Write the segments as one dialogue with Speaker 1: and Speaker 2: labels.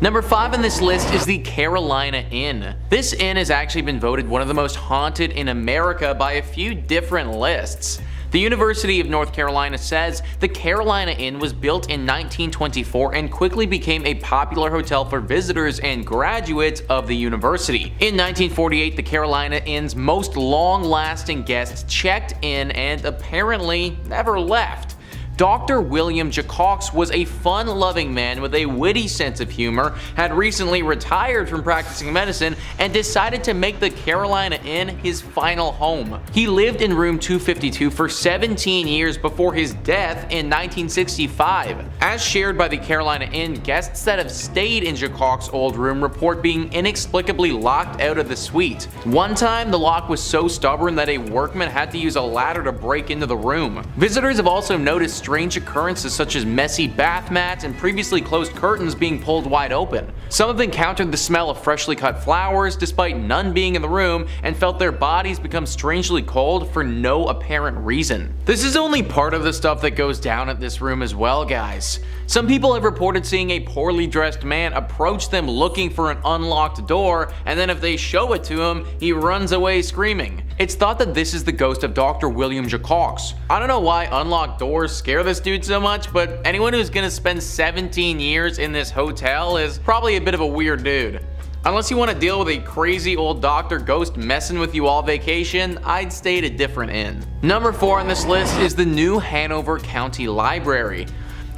Speaker 1: Number 5 on this list is the Carolina Inn. This inn has actually been voted one of the most haunted in America by a few different lists. The University of North Carolina says the Carolina Inn was built in 1924 and quickly became a popular hotel for visitors and graduates of the university. In 1948, the Carolina Inn's most long-lasting guests checked in and apparently never left. Dr. William Jacox was a fun-loving man with a witty sense of humor, had recently retired from practicing medicine, and decided to make the Carolina Inn his final home. He lived in room 252 for 17 years before his death in 1965. As shared by the Carolina Inn, guests that have stayed in Jacox's old room report being inexplicably locked out of the suite. One time, the lock was so stubborn that a workman had to use a ladder to break into the room. Visitors have also noticed strange occurrences such as messy bath mats and previously closed curtains being pulled wide open. Some have encountered the smell of freshly cut flowers despite none being in the room, and felt their bodies become strangely cold for no apparent reason. This is only part of the stuff that goes down at this room as well, guys. Some people have reported seeing a poorly dressed man approach them looking for an unlocked door, and then if they show it to him, he runs away screaming. It's thought that this is the ghost of Dr. William Jacox. I don't know why unlocked doors scare this dude so much, but anyone who's gonna spend 17 years in this hotel is probably a bit of a weird dude. Unless you want to deal with a crazy old doctor ghost messing with you all vacation, I'd stay at a different inn. Number 4 on this list is the New Hanover County Library.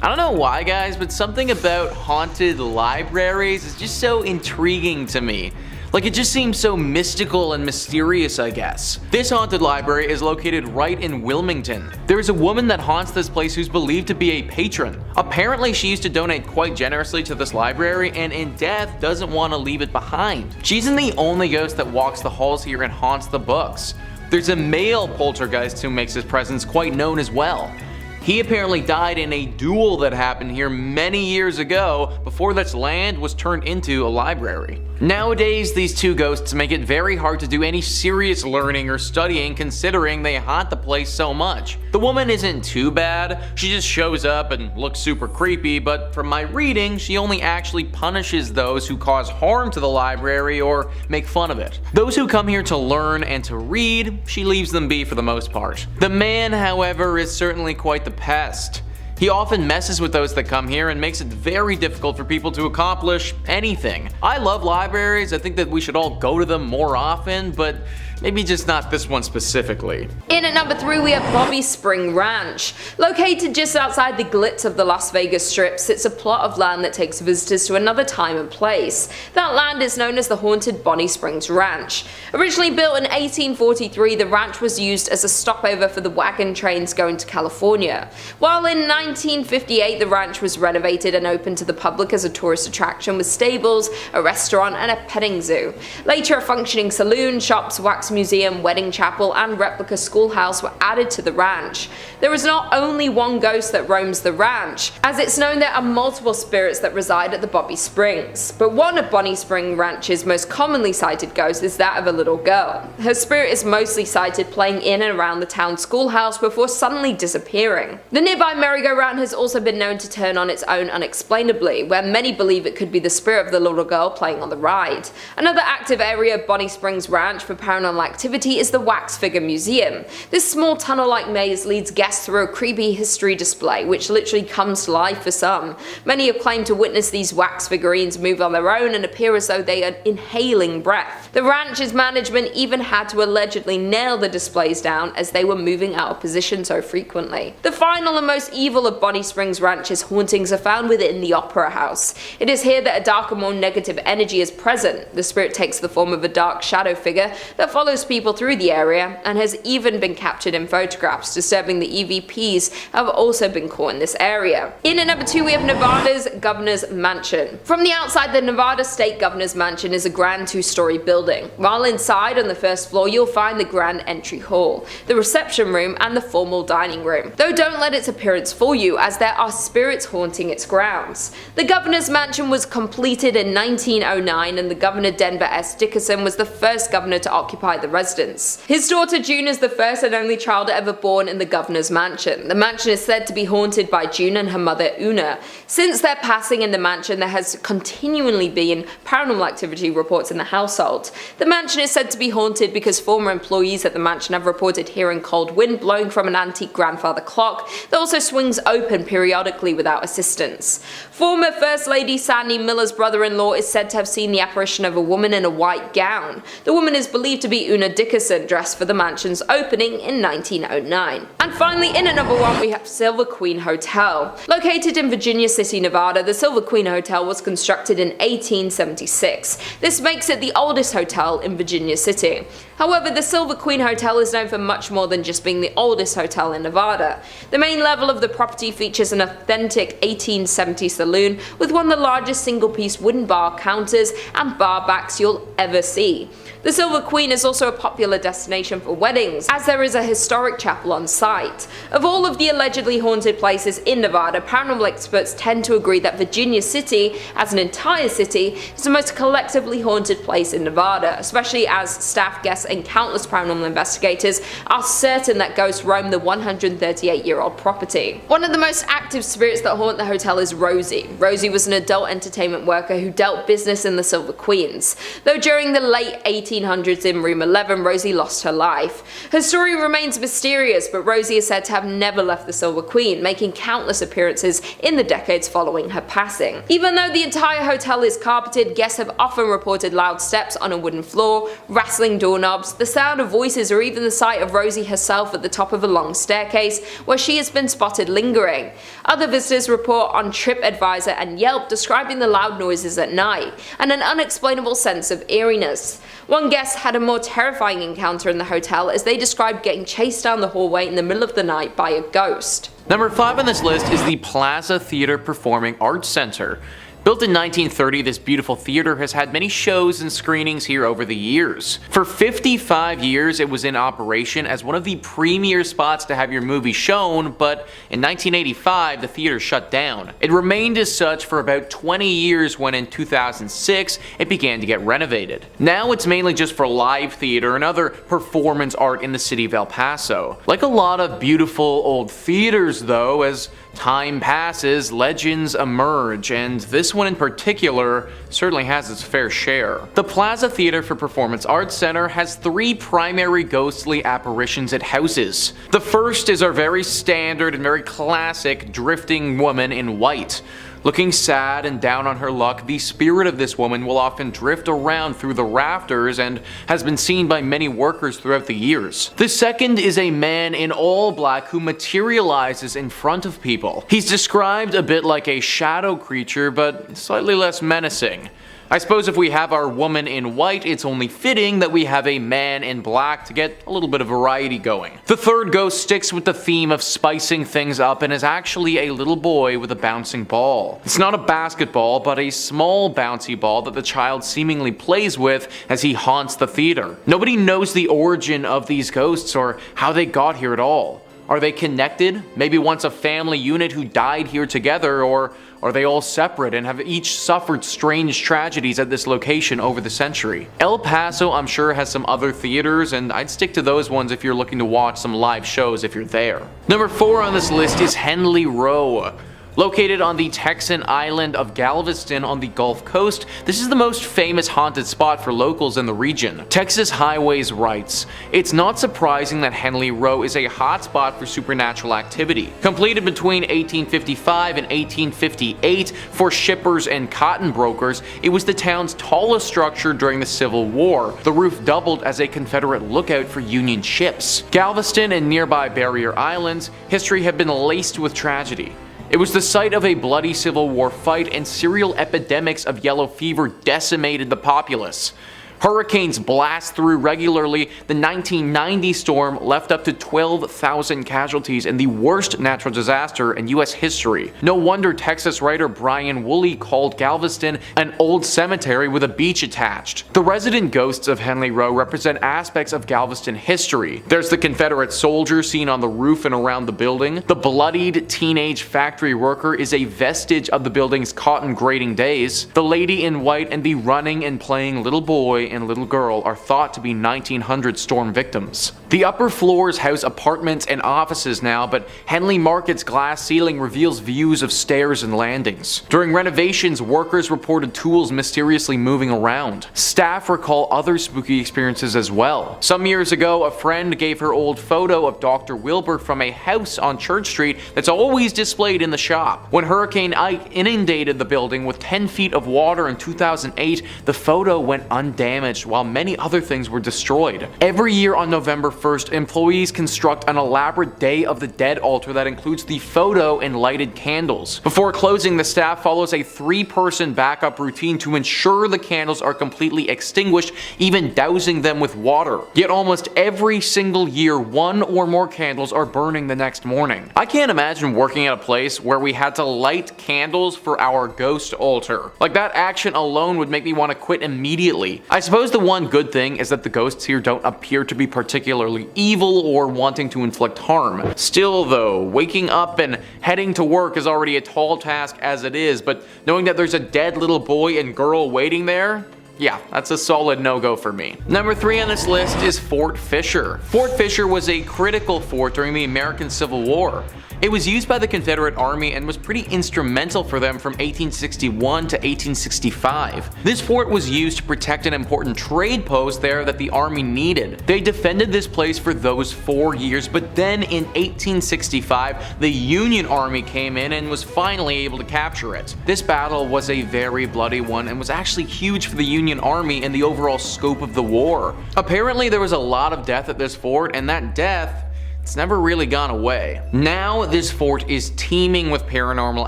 Speaker 1: I don't know why, guys, but something about haunted libraries is just so intriguing to me. Like, it just seems so mystical and mysterious, I guess. This haunted library is located right in Wilmington. There is a woman that haunts this place who's believed to be a patron. Apparently, she used to donate quite generously to this library, and in death doesn't want to leave it behind. She isn't the only ghost that walks the halls here and haunts the books. There's a male poltergeist who makes his presence quite known as well. He apparently died in a duel that happened here many years ago before this land was turned into a library. Nowadays, these two ghosts make it very hard to do any serious learning or studying considering they haunt the place so much. The woman isn't too bad, she just shows up and looks super creepy, but from my reading, she only actually punishes those who cause harm to the library or make fun of it. Those who come here to learn and to read, she leaves them be for the most part. The man, however, is certainly quite the pest. He often messes with those that come here and makes it very difficult for people to accomplish anything. I love libraries, I think that we should all go to them more often, but maybe just not this one specifically.
Speaker 2: In at number 3 we have Bobby Spring Ranch. Located just outside the glitz of the Las Vegas Strip sits a plot of land that takes visitors to another time and place. That land is known as the haunted Bonnie Springs Ranch. Originally built in 1843, the ranch was used as a stopover for the wagon trains going to California. While in 1958 the ranch was renovated and opened to the public as a tourist attraction with stables, a restaurant and a petting zoo. Later a functioning saloon, shops, wax museum, wedding chapel and replica schoolhouse were added to the ranch. There is not only one ghost that roams the ranch, as it's known there are multiple spirits that reside at the Bobby Springs. But one of Bonnie Spring Ranch's most commonly sighted ghosts is that of a little girl. Her spirit is mostly sighted playing in and around the town schoolhouse before suddenly disappearing. The nearby merry-go-round has also been known to turn on its own unexplainably, where many believe it could be the spirit of the little girl playing on the ride. Another active area of Bonnie Springs Ranch for paranormal activity is the Wax Figure Museum. This small tunnel-like maze leads guests through a creepy history display, which literally comes to life for some. Many have claimed to witness these wax figurines move on their own and appear as though they are inhaling breath. The ranch's management even had to allegedly nail the displays down as they were moving out of position so frequently. The final and most evil of Bonnie Springs Ranch's hauntings are found within the Opera House. It is here that a darker, more negative energy is present. The spirit takes the form of a dark shadow figure that follows people through the area and has even been captured in photographs. Disturbing the EVPs have also been caught in this area. In at number 2 we have Nevada's Governor's Mansion. From the outside, the Nevada State Governor's Mansion is a grand 2-story building. While inside on the first floor you'll find the grand entry hall, the reception room and the formal dining room. Though don't let its appearance fool you, as there are spirits haunting its grounds. The governor's mansion was completed in 1909, and the Governor Denver S. Dickerson was the first governor to occupy the residence. His daughter June is the first and only child ever born in the governor's mansion. The mansion is said to be haunted by June and her mother Una. Since their passing in the mansion, there has continually been paranormal activity reports in the household. The mansion is said to be haunted because former employees at the mansion have reported hearing cold wind blowing from an antique grandfather clock that also swings open periodically without assistance. Former First Lady Sandy Miller's brother-in-law is said to have seen the apparition of a woman in a white gown. The woman is believed to be Una Dickerson, dressed for the mansion's opening in 1909. And finally, in at number 1 we have Silver Queen Hotel. Located in Virginia City, Nevada, the Silver Queen Hotel was constructed in 1876. This makes it the oldest hotel in Virginia City. However, the Silver Queen Hotel is known for much more than just being the oldest hotel in Nevada. The main level of the property features an authentic 1870s saloon with one of the largest single-piece wooden bar counters and bar backs you'll ever see. The Silver Queen is also a popular destination for weddings, as there is a historic chapel on site. Of all of the allegedly haunted places in Nevada, paranormal experts tend to agree that Virginia City, as an entire city, is the most collectively haunted place in Nevada, especially as staff, guests, and countless paranormal investigators are certain that ghosts roam the 138-year-old property. One of the most active spirits that haunt the hotel is Rosie. Rosie was an adult entertainment worker who dealt business in the Silver Queens. Though during the late 1800s in room 11, Rosie lost her life. Her story remains mysterious, but Rosie is said to have never left the Silver Queen, making countless appearances in the decades following her passing. Even though the entire hotel is carpeted, guests have often reported loud steps on a wooden floor, rattling doorknobs, the sound of voices, or even the sight of Rosie herself at the top of a long staircase where she has been spotted lingering. Other visitors report on TripAdvisor and Yelp describing the loud noises at night and an unexplainable sense of eeriness. One guest had a more terrifying encounter in the hotel as they described getting chased down the hallway in the middle of the night by a ghost.
Speaker 1: Number 5 on this list is the Plaza Theater Performing Arts Center. Built in 1930, this beautiful theater has had many shows and screenings here over the years. For 55 years, it was in operation as one of the premier spots to have your movie shown, but in 1985, the theater shut down. It remained as such for about 20 years when in 2006, it began to get renovated. Now it's mainly just for live theater and other performance art in the city of El Paso. Like a lot of beautiful old theaters though, as time passes, legends emerge, and this one in particular certainly has its fair share. The Plaza Theater for Performance Arts Center has 3 primary ghostly apparitions it houses. The first is our very standard and very classic drifting woman in white. Looking sad and down on her luck, the spirit of this woman will often drift around through the rafters and has been seen by many workers throughout the years. The second is a man in all black who materializes in front of people. He's described a bit like a shadow creature, but slightly less menacing. I suppose if we have our woman in white, it's only fitting that we have a man in black to get a little bit of variety going. The third ghost sticks with the theme of spicing things up and is actually a little boy with a bouncing ball. It's not a basketball, but a small bouncy ball that the child seemingly plays with as he haunts the theater. Nobody knows the origin of these ghosts or how they got here at all. Are they connected? Maybe once a family unit who died here together, or are they all separate and have each suffered strange tragedies at this location over the century? El Paso, I'm sure, has some other theaters, and I'd stick to those ones if you're looking to watch some live shows if you're there. Number 4 on this list is Henley Row. Located on the Texan island of Galveston on the Gulf Coast, this is the most famous haunted spot for locals in the region. Texas Highways writes, "It's not surprising that Henley Row is a hotspot for supernatural activity. Completed between 1855 and 1858 for shippers and cotton brokers, it was the town's tallest structure during the Civil War. The roof doubled as a Confederate lookout for Union ships. Galveston and nearby barrier islands, history have been laced with tragedy. It was the site of a bloody Civil War fight, and serial epidemics of yellow fever decimated the populace. Hurricanes blast through regularly. The 1990 storm left up to 12,000 casualties in the worst natural disaster in US history. No wonder Texas writer Brian Woolley called Galveston an old cemetery with a beach attached. The resident ghosts of Henley Row represent aspects of Galveston history. There's the Confederate soldier seen on the roof and around the building. The bloodied teenage factory worker is a vestige of the building's cotton grading days. The lady in white and the running and playing little boy and little girl are thought to be 1900 storm victims. The upper floors house apartments and offices now, but Henley Market's glass ceiling reveals views of stairs and landings. During renovations, workers reported tools mysteriously moving around. Staff recall other spooky experiences as well. Some years ago, a friend gave her old photo of Dr. Wilbur from a house on Church Street that's always displayed in the shop. When Hurricane Ike inundated the building with 10 feet of water in 2008, the photo went undamaged while many other things were destroyed. Every year on November 1st, employees construct an elaborate Day of the Dead altar that includes the photo and lighted candles. Before closing, the staff follows a 3-person backup routine to ensure the candles are completely extinguished, even dousing them with water. Yet almost every single year, 1 or more candles are burning the next morning. I can't imagine working at a place where we had to light candles for our ghost altar. Like, that action alone would make me want to quit immediately. I suppose the one good thing is that the ghosts here don't appear to be particularly evil or wanting to inflict harm. Still though, waking up and heading to work is already a tall task as it is, but knowing that there's a dead little boy and girl waiting there, yeah, that's a solid no-go for me. Number 3 on this list is Fort Fisher. Fort Fisher was a critical fort during the American Civil War. It was used by the Confederate Army and was pretty instrumental for them from 1861 to 1865. This fort was used to protect an important trade post there that the Army needed. They defended this place for those 4 years, but then in 1865, the Union Army came in and was finally able to capture it. This battle was a very bloody one and was actually huge for the Union Army and the overall scope of the war. Apparently there was a lot of death at this fort, and that death, it's never really gone away. Now, this fort is teeming with paranormal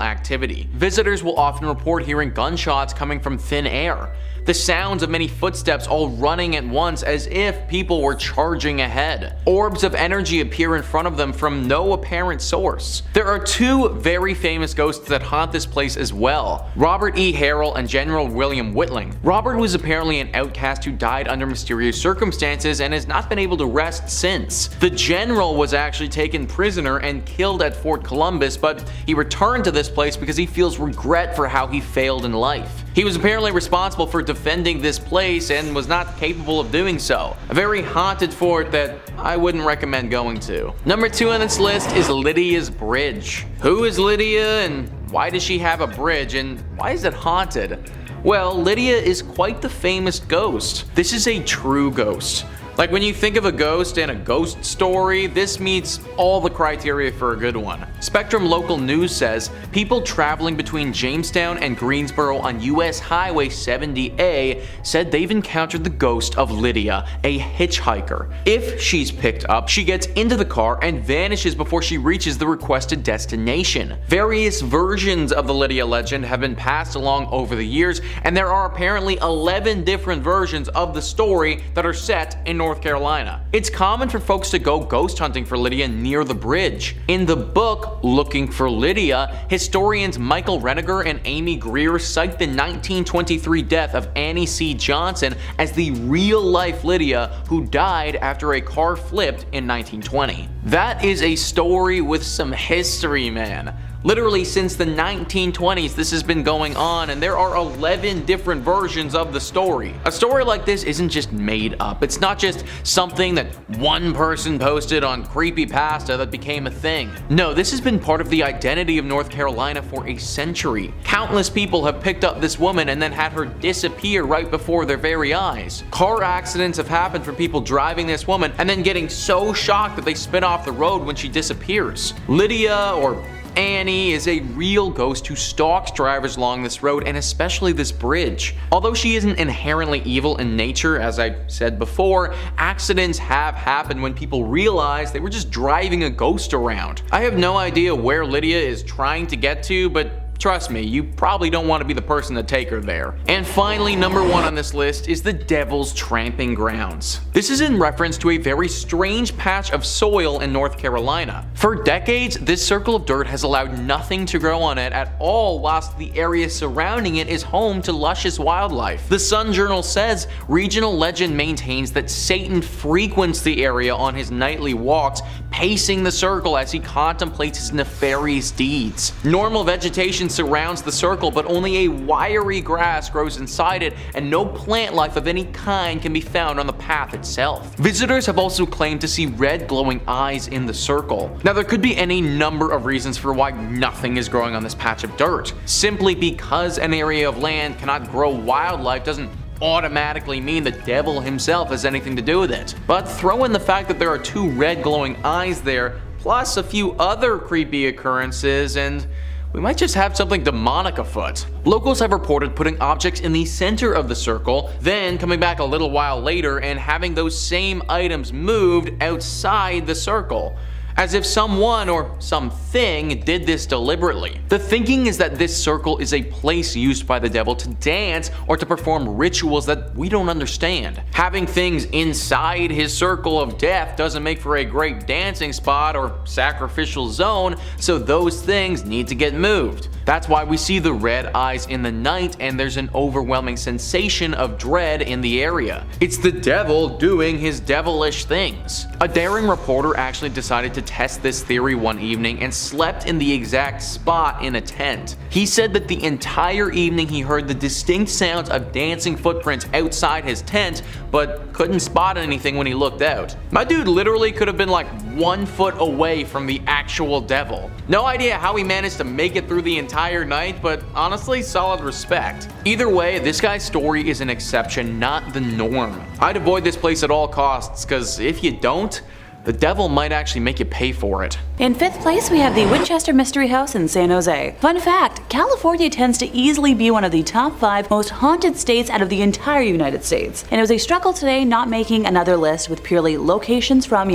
Speaker 1: activity. Visitors will often report hearing gunshots coming from thin air. The sounds of many footsteps all running at once as if people were charging ahead. Orbs of energy appear in front of them from no apparent source. There are 2 very famous ghosts that haunt this place as well: Robert E. Harrell and General William Whitling. Robert was apparently an outcast who died under mysterious circumstances and has not been able to rest since. The general was actually taken prisoner and killed at Fort Columbus, but he returned to this place because he feels regret for how he failed in life. He was apparently responsible for defending this place and was not capable of doing so. A very haunted fort that I wouldn't recommend going to. Number 2 on this list is Lydias Bridge. Who is Lydia and why does she have a bridge and why is it haunted? Well, Lydia is quite the famous ghost. This is a true ghost. Like, when you think of a ghost and a ghost story, this meets all the criteria for a good one. Spectrum Local News says people traveling between Jamestown and Greensboro on US Highway 70A said they've encountered the ghost of Lydia, a hitchhiker. If she's picked up, she gets into the car and vanishes before she reaches the requested destination. Various versions of the Lydia legend have been passed along over the years, and there are apparently 11 different versions of the story that are set in North Carolina. It's common for folks to go ghost hunting for Lydia near the bridge. In the book Looking for Lydia, historians Michael Reniger and Amy Greer cite the 1923 death of Annie C. Johnson as the real-life Lydia who died after a car flipped in 1920. That is a story with some history, man. Literally since the 1920s this has been going on, and there are 11 different versions of the story. A story like this isn't just made up. It's not just something that one person posted on Creepypasta that became a thing. No, this has been part of the identity of North Carolina for a century. Countless people have picked up this woman and then had her disappear right before their very eyes. Car accidents have happened for people driving this woman and then getting so shocked that they spin off the road when she disappears. Lydia, or Annie, is a real ghost who stalks drivers along this road and especially this bridge. Although she isn't inherently evil in nature, as I said before, accidents have happened when people realize they were just driving a ghost around. I have no idea where Lydia is trying to get to, but Trust me, you probably don't want to be the person to take her there. And finally, number 1 on this list is the Devil's Tramping Grounds. This is in reference to a very strange patch of soil in North Carolina. For decades, this circle of dirt has allowed nothing to grow on it at all, whilst the area surrounding it is home to luscious wildlife. The Sun Journal says regional legend maintains that Satan frequents the area on his nightly walks, pacing the circle as he contemplates his nefarious deeds. Normal vegetation surrounds the circle, but only a wiry grass grows inside it, and no plant life of any kind can be found on the path itself. Visitors have also claimed to see red glowing eyes in the circle. Now, there could be any number of reasons for why nothing is growing on this patch of dirt. Simply because an area of land cannot grow wildlife doesn't automatically mean the devil himself has anything to do with it. But throw in the fact that there are 2 red glowing eyes there, plus a few other creepy occurrences, and we might just have something demonic afoot. Locals have reported putting objects in the center of the circle, then coming back a little while later and having those same items moved outside the circle, as if someone or something did this deliberately. The thinking is that this circle is a place used by the devil to dance or to perform rituals that we don't understand. Having things inside his circle of death doesn't make for a great dancing spot or sacrificial zone, so those things need to get moved. That's why we see the red eyes in the night, and there's an overwhelming sensation of dread in the area. It's the devil doing his devilish things. A daring reporter actually decided to test this theory one evening and slept in the exact spot in a tent. He said that the entire evening he heard the distinct sounds of dancing footprints outside his tent, but couldn't spot anything when he looked out. My dude literally could have been like 1 foot away from the actual devil. No idea how he managed to make it through the entire night, but honestly, solid respect. Either way, this guy's story is an exception, not the norm. I'd avoid this place at all costs, cause if you don't, the devil might actually make you pay for it.
Speaker 3: In 5th place, we have the Winchester Mystery House in San Jose. Fun fact, California tends to easily be one of the top 5 most haunted states out of the entire United States. And it was a struggle today not making another list with purely locations from,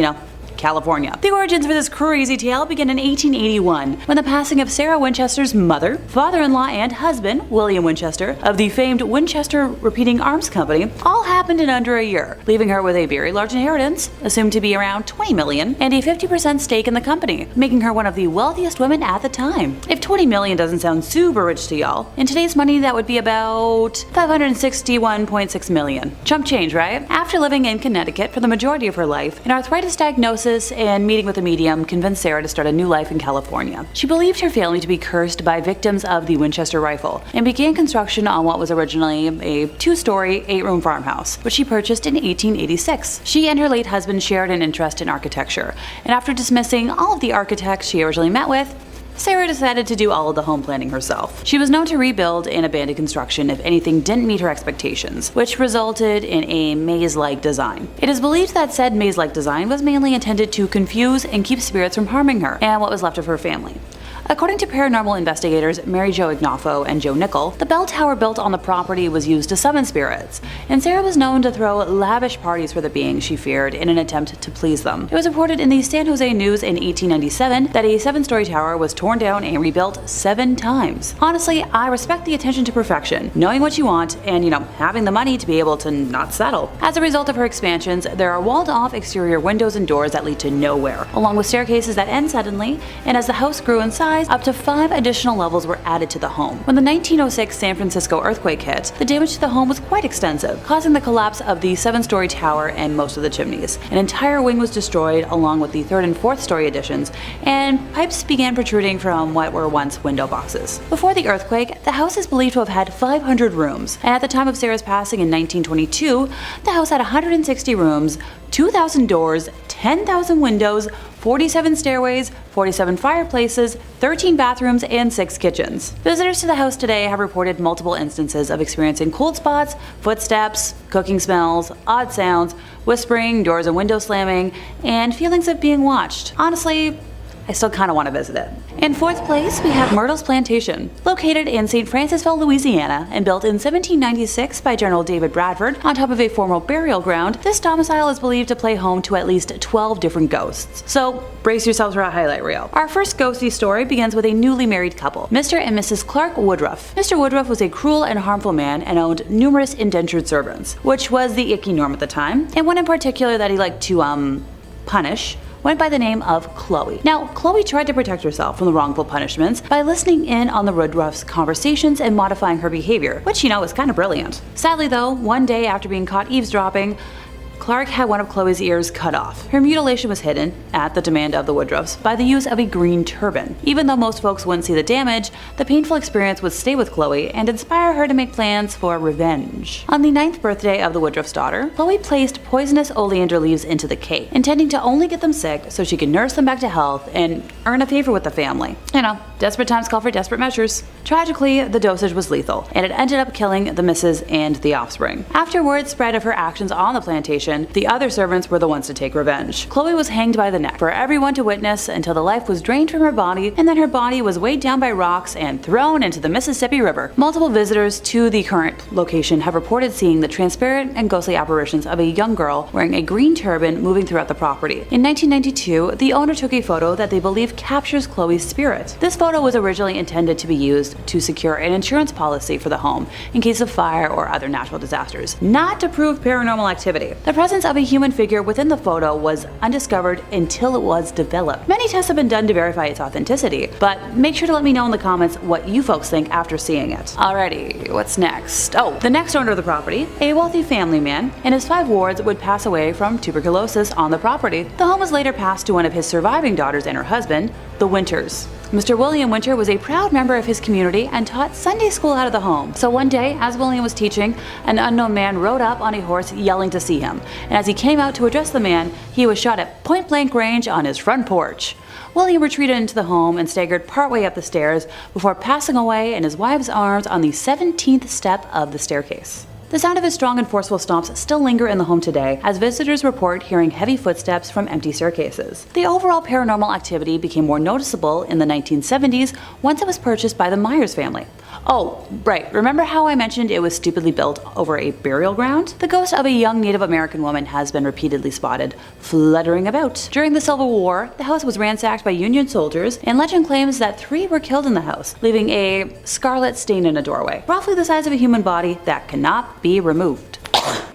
Speaker 3: California. The origins for this crazy tale begin in 1881 when the passing of Sarah Winchester's mother, father-in-law, and husband, William Winchester, of the famed Winchester Repeating Arms Company, all happened in under a year, leaving her with a very large inheritance, assumed to be around $20 million, and a 50% stake in the company, making her one of the wealthiest women at the time. If $20 million doesn't sound super rich to y'all, in today's money that would be about $561.6 million. Chump change, right? After living in Connecticut for the majority of her life, an arthritis diagnosis and meeting with a medium convinced Sarah to start a new life in California. She believed her family to be cursed by victims of the Winchester rifle and began construction on what was originally a 2-story, 8-room farmhouse, which she purchased in 1886. She and her late husband shared an interest in architecture, and after dismissing all of the architects she originally met with, Sarah decided to do all of the home planning herself. She was known to rebuild and abandon construction if anything didn't meet her expectations, which resulted in a maze-like design. It is believed that said maze-like design was mainly intended to confuse and keep spirits from harming her and what was left of her family. According to paranormal investigators Mary Jo Ignafo and Joe Nickel, the bell tower built on the property was used to summon spirits, and Sarah was known to throw lavish parties for the beings she feared in an attempt to please them. It was reported in the San Jose News in 1897 that a 7-story tower was torn down and rebuilt 7 times. Honestly, I respect the attention to perfection, knowing what you want, and having the money to be able to not settle. As a result of her expansions, there are walled-off exterior windows and doors that lead to nowhere, along with staircases that end suddenly, and as the house grew in size, up to 5 additional levels were added to the home. When the 1906 San Francisco earthquake hit, the damage to the home was quite extensive, causing the collapse of the 7-story tower and most of the chimneys. An entire wing was destroyed along with the 3rd and 4th story additions, and pipes began protruding from what were once window boxes. Before the earthquake, the house is believed to have had 500 rooms, and at the time of Sarah's passing in 1922, the house had 160 rooms, 2,000 doors, 10,000 windows, 47 stairways, 47 fireplaces, 13 bathrooms, and 6 kitchens. Visitors to the house today have reported multiple instances of experiencing cold spots, footsteps, cooking smells, odd sounds, whispering, doors and windows slamming, and feelings of being watched. Honestly, I still kind of want to visit it. In fourth place, we have Myrtles Plantation. Located in St. Francisville, Louisiana, and built in 1796 by General David Bradford on top of a former burial ground, this domicile is believed to play home to at least 12 different ghosts. So brace yourselves for a highlight reel. Our first ghosty story begins with a newly married couple, Mr. and Mrs. Clark Woodruff. Mr. Woodruff was a cruel and harmful man and owned numerous indentured servants, which was the icky norm at the time, and one in particular that he liked to, punish went by the name of Chloe. Now, Chloe tried to protect herself from the wrongful punishments by listening in on the Woodruffs' conversations and modifying her behavior, which is kind of brilliant. Sadly though, one day after being caught eavesdropping, Clark had one of Chloe's ears cut off. Her mutilation was hidden, at the demand of the Woodruffs, by the use of a green turban. Even though most folks wouldn't see the damage, the painful experience would stay with Chloe and inspire her to make plans for revenge. On the 9th birthday of the Woodruff's daughter, Chloe placed poisonous oleander leaves into the cake, intending to only get them sick so she could nurse them back to health and earn a favor with the family. Desperate times call for desperate measures. Tragically, the dosage was lethal, and it ended up killing the missus and the offspring. After word spread of her actions on the plantation, the other servants were the ones to take revenge. Chloe was hanged by the neck for everyone to witness until the life was drained from her body, and then her body was weighed down by rocks and thrown into the Mississippi River. Multiple visitors to the current location have reported seeing the transparent and ghostly apparitions of a young girl wearing a green turban moving throughout the property. In 1992, the owner took a photo that they believe captures Chloe's spirit. This photo was originally intended to be used to secure an insurance policy for the home in case of fire or other natural disasters, not to prove paranormal activity. The presence of a human figure within the photo was undiscovered until it was developed. Many tests have been done to verify its authenticity, but make sure to let me know in the comments what you folks think after seeing it. Alrighty, what's next? Oh, the next owner of the property, a wealthy family man, and his 5 wards would pass away from tuberculosis on the property. The home was later passed to one of his surviving daughters and her husband, the Winters. Mr. William Winter was a proud member of his community and taught Sunday school out of the home. So one day, as William was teaching, an unknown man rode up on a horse yelling to see him. And as he came out to address the man, he was shot at point-blank range on his front porch. William retreated into the home and staggered partway up the stairs before passing away in his wife's arms on the 17th step of the staircase. The sound of his strong and forceful stomps still linger in the home today, as visitors report hearing heavy footsteps from empty staircases. The overall paranormal activity became more noticeable in the 1970s once it was purchased by the Myers family. Oh, right, remember how I mentioned it was stupidly built over a burial ground? The ghost of a young Native American woman has been repeatedly spotted fluttering about. During the Civil War, the house was ransacked by Union soldiers, and legend claims that 3 were killed in the house, leaving a scarlet stain in a doorway, roughly the size of a human body that cannot be removed.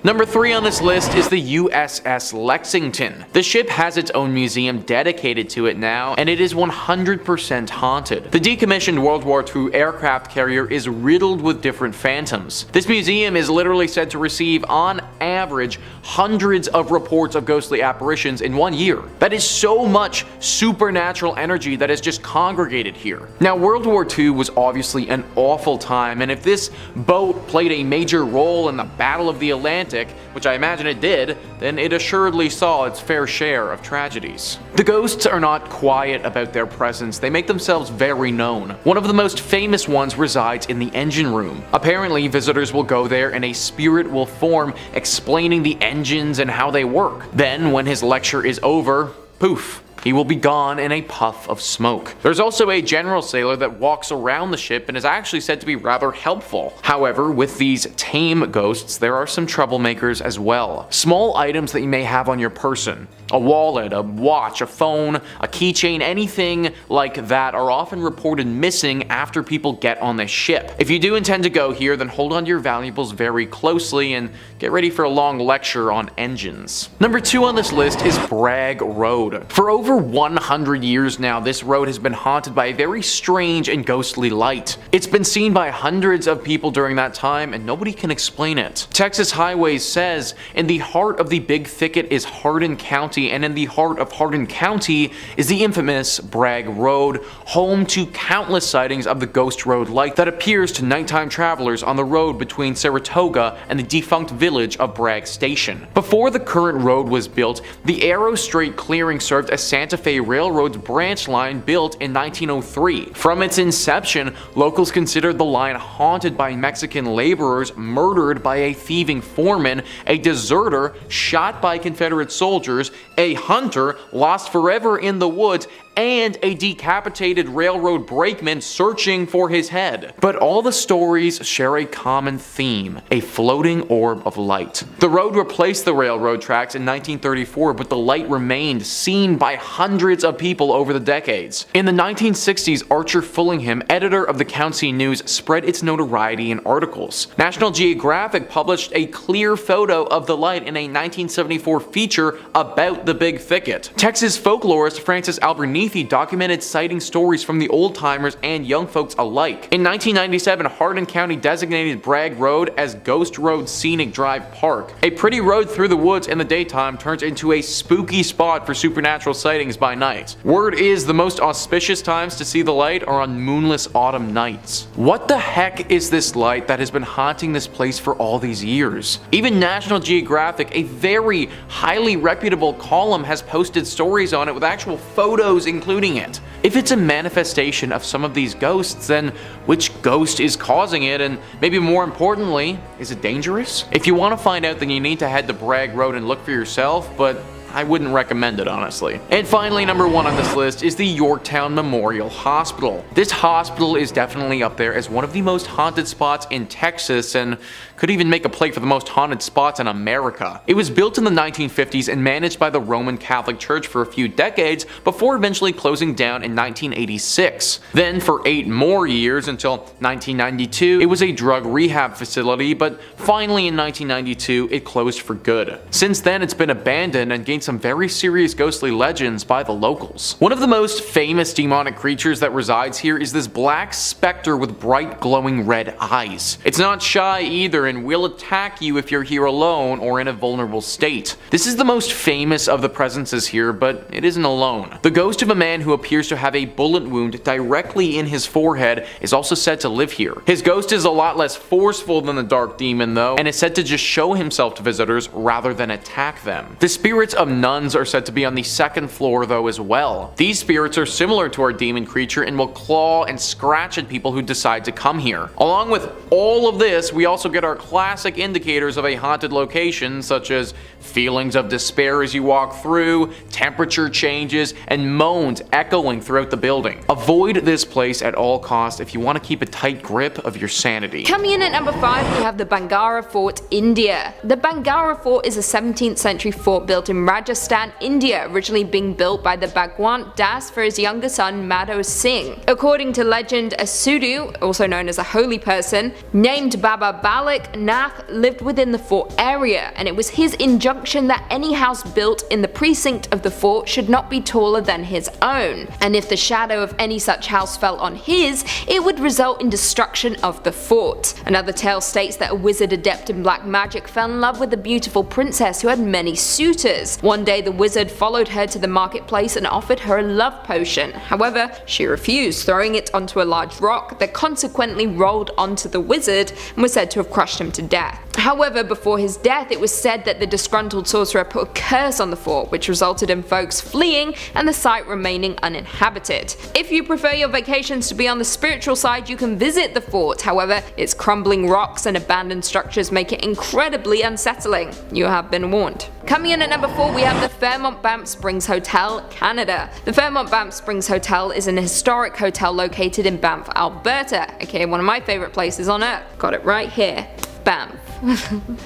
Speaker 1: Number 3 on this list is the USS Lexington. The ship has its own museum dedicated to it now, and it is 100% haunted. The decommissioned World War II aircraft carrier is riddled with different phantoms. This museum is literally said to receive, on average, hundreds of reports of ghostly apparitions in 1 year. That is so much supernatural energy that has just congregated here. Now, World War II was obviously an awful time, and if this boat played a major role in the Battle of the Atlantic, which I imagine it did, then it assuredly saw its fair share of tragedies. The ghosts are not quiet about their presence, they make themselves very known. One of the most famous ones resides in the engine room. Apparently, visitors will go there and a spirit will form explaining the engines and how they work. Then, when his lecture is over, poof, he will be gone in a puff of smoke. There's also a general sailor that walks around the ship and is actually said to be rather helpful. However, with these tame ghosts, there are some troublemakers as well. Small items that you may have on your person, a wallet, a watch, a phone, a keychain, anything like that are often reported missing after people get on the ship. If you do intend to go here, then hold on to your valuables very closely and get ready for a long lecture on engines. Number 2 on this list is Bragg Road. For over 100 years now, this road has been haunted by a very strange and ghostly light. It's been seen by hundreds of people during that time, and nobody can explain it. Texas Highways says, in the heart of the big thicket is Hardin County, and in the heart of Hardin County is the infamous Bragg Road, home to countless sightings of the ghost road light that appears to nighttime travelers on the road between Saratoga and the defunct village of Bragg Station. Before the current road was built, the Arrow Strait clearing served as Santa Fe Railroad's branch line built in 1903. From its inception, locals considered the line haunted by Mexican laborers murdered by a thieving foreman, a deserter shot by Confederate soldiers, a hunter lost forever in the woods, and a decapitated railroad brakeman searching for his head. But all the stories share a common theme: a floating orb of light. The road replaced the railroad tracks in 1934, but the light remained seen by hundreds of people over the decades. In the 1960s, Archer Fullingham, editor of the County News, spread its notoriety in articles. National Geographic published a clear photo of the light in a 1974 feature about the Big Thicket. Texas folklorist Francis Albernethi documented sighting stories from the old-timers and young folks alike. In 1997, Hardin County designated Bragg Road as Ghost Road Scenic Drive Park. A pretty road through the woods in the daytime turns into a spooky spot for supernatural sightings by night. Word is the most auspicious times to see the light are on moonless autumn nights. What the heck is this light that has been haunting this place for all these years? Even National Geographic, a very highly reputable column, has posted stories on it with actual photos including it. If it's a manifestation of some of these ghosts, then which ghost is causing it, and maybe more importantly, is it dangerous? If you want to find out, then you need to head to Bragg Road and look for yourself, but I wouldn't recommend it, honestly. And finally, number 1 on this list is the Yorktown Memorial Hospital. This hospital is definitely up there as one of the most haunted spots in Texas, and could even make a play for the most haunted spots in America. It was built in the 1950s and managed by the Roman Catholic Church for a few decades before eventually closing down in 1986. Then for 8 more years until 1992, it was a drug rehab facility, but finally in 1992, it closed for good. Since then, it's been abandoned and gained some very serious ghostly legends by the locals. One of the most famous demonic creatures that resides here is this black specter with bright glowing red eyes. It's not shy either and will attack you if you're here alone or in a vulnerable state. This is the most famous of the presences here, but it isn't alone. The ghost of a man who appears to have a bullet wound directly in his forehead is also said to live here. His ghost is a lot less forceful than the dark demon though, and is said to just show himself to visitors rather than attack them. The spirits of nuns are said to be on the 2nd floor though as well. These spirits are similar to our demon creature and will claw and scratch at people who decide to come here. Along with all of this, we also get our classic indicators of a haunted location, such as feelings of despair as you walk through, temperature changes, and moans echoing throughout the building. Avoid this place at all costs if you want to keep a tight grip of your sanity.
Speaker 2: Coming in at number 5, we have the Bangara Fort, India. The Bangara Fort is a 17th century fort built in Rajasthan, India, originally being built by the Bhagwant Das for his younger son Madho Singh. According to legend, a Sudu, also known as a holy person, named Baba Balak Nath lived within the fort area, and it was his injunction that any house built in the precinct of the fort should not be taller than his own, and if the shadow of any such house fell on his, it would result in destruction of the fort. Another tale states that a wizard adept in black magic fell in love with a beautiful princess who had many suitors. One day the wizard followed her to the marketplace and offered her a love potion. However, she refused, throwing it onto a large rock that consequently rolled onto the wizard and was said to have crushed him to death. However, before his death, it was said that the disgruntled sorcerer put a curse on the fort, which resulted in folks fleeing and the site remaining uninhabited. If you prefer your vacations to be on the spiritual side, you can visit the fort. However, its crumbling rocks and abandoned structures make it incredibly unsettling. You have been warned. Coming in at number 4, we have the Fairmont Banff Springs Hotel, Canada. The Fairmont Banff Springs Hotel is an historic hotel located in Banff, Alberta, aka one of my favorite places on earth. Got it right here. Banff.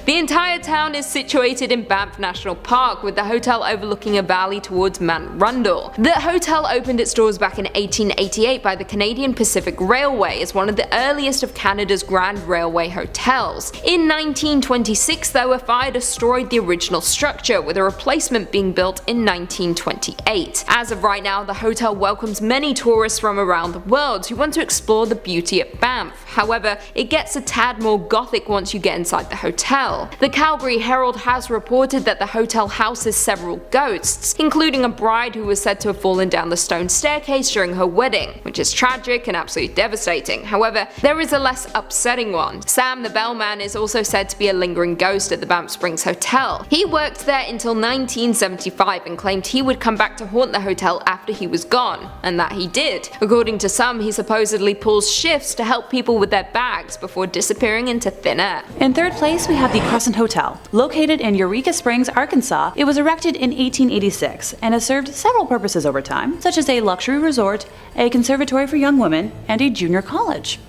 Speaker 2: The entire town is situated in Banff National Park, with the hotel overlooking a valley towards Mount Rundle. The hotel opened its doors back in 1888 by the Canadian Pacific Railway as one of the earliest of Canada's Grand Railway hotels. In 1926 though, a fire destroyed the original structure, with a replacement being built in 1928. As of right now, the hotel welcomes many tourists from around the world who want to explore the beauty of Banff. However, it gets a tad more gothic once you get inside the hotel. The Calgary Herald has reported that the hotel houses several ghosts, including a bride who was said to have fallen down the stone staircase during her wedding, which is tragic and absolutely devastating. However, there is a less upsetting one. Sam the bellman is also said to be a lingering ghost at the Banff Springs Hotel. He worked there until 1975 and claimed he would come back to haunt the hotel after he was gone, and that he did. According to some, he supposedly pulls shifts to help people with their bags before disappearing into thin air.
Speaker 3: In 3rd place, we have the Crescent Hotel. Located in Eureka Springs, Arkansas, it was erected in 1886 and has served several purposes over time, such as a luxury resort, a conservatory for young women, and a junior college.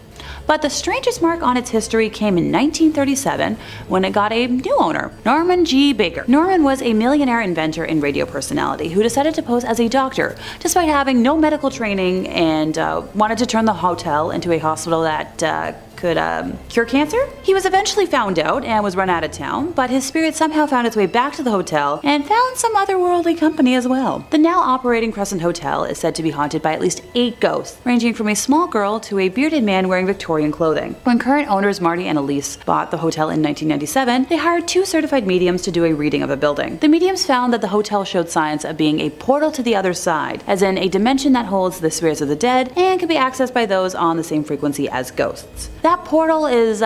Speaker 3: But the strangest mark on its history came in 1937 when it got a new owner, Norman G. Baker. Norman was a millionaire inventor and radio personality who decided to pose as a doctor despite having no medical training and wanted to turn the hotel into a hospital that could cure cancer? He was eventually found out and was run out of town, but his spirit somehow found its way back to the hotel and found some otherworldly company as well. The now operating Crescent Hotel is said to be haunted by at least 8 ghosts, ranging from a small girl to a bearded man wearing Victorian clothing. When current owners Marty and Elise bought the hotel in 1997, they hired 2 certified mediums to do a reading of the building. The mediums found that the hotel showed signs of being a portal to the other side, as in a dimension that holds the spirits of the dead and can be accessed by those on the same frequency as ghosts. That portal is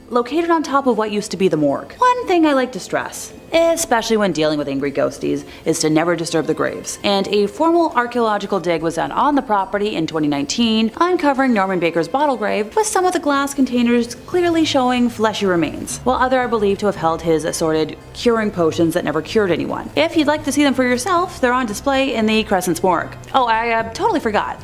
Speaker 3: located on top of what used to be the morgue. One thing I like to stress, especially when dealing with angry ghosties, is to never disturb the graves. And a formal archaeological dig was done on the property in 2019, uncovering Norman Baker's bottle grave, with some of the glass containers clearly showing fleshy remains, while others are believed to have held his assorted curing potions that never cured anyone. If you'd like to see them for yourself, they're on display in the Crescent's morgue. Oh, I totally forgot.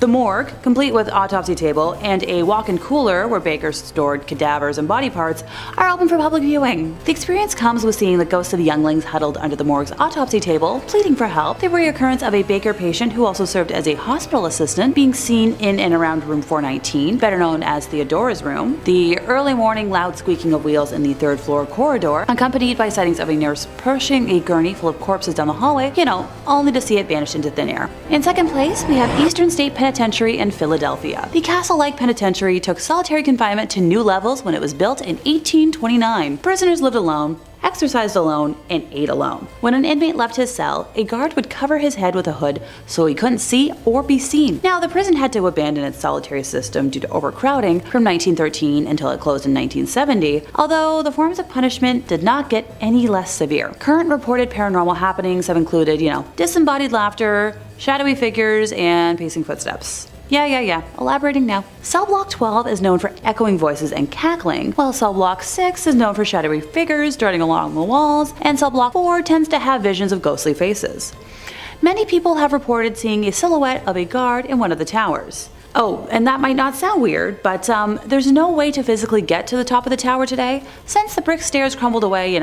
Speaker 3: The morgue, complete with autopsy table and a walk-in cooler where Baker stored cadavers and body parts, are open for public viewing. The experience comes with seeing the ghosts of younglings huddled under the morgue's autopsy table, pleading for help, the reoccurrence of a Baker patient who also served as a hospital assistant being seen in and around room 419, better known as Theodora's room, the early morning loud squeaking of wheels in the 3rd floor corridor, accompanied by sightings of a nurse pushing a gurney full of corpses down the hallway, only to see it vanish into thin air. In second place, we have Eastern State Penitentiary in Philadelphia. The castle-like penitentiary took solitary confinement to new levels when it was built in 1829. Prisoners lived alone, exercised alone, and ate alone. When an inmate left his cell, a guard would cover his head with a hood so he couldn't see or be seen. Now, the prison had to abandon its solitary system due to overcrowding from 1913 until it closed in 1970, although the forms of punishment did not get any less severe. Current reported paranormal happenings have included, disembodied laughter, shadowy figures, and pacing footsteps. Yeah. Elaborating now. Cell Block 12 is known for echoing voices and cackling, while Cell Block 6 is known for shadowy figures darting along the walls, and Cell Block 4 tends to have visions of ghostly faces. Many people have reported seeing a silhouette of a guard in one of the towers. Oh, and that might not sound weird, but there's no way to physically get to the top of the tower today, since the brick stairs crumbled away,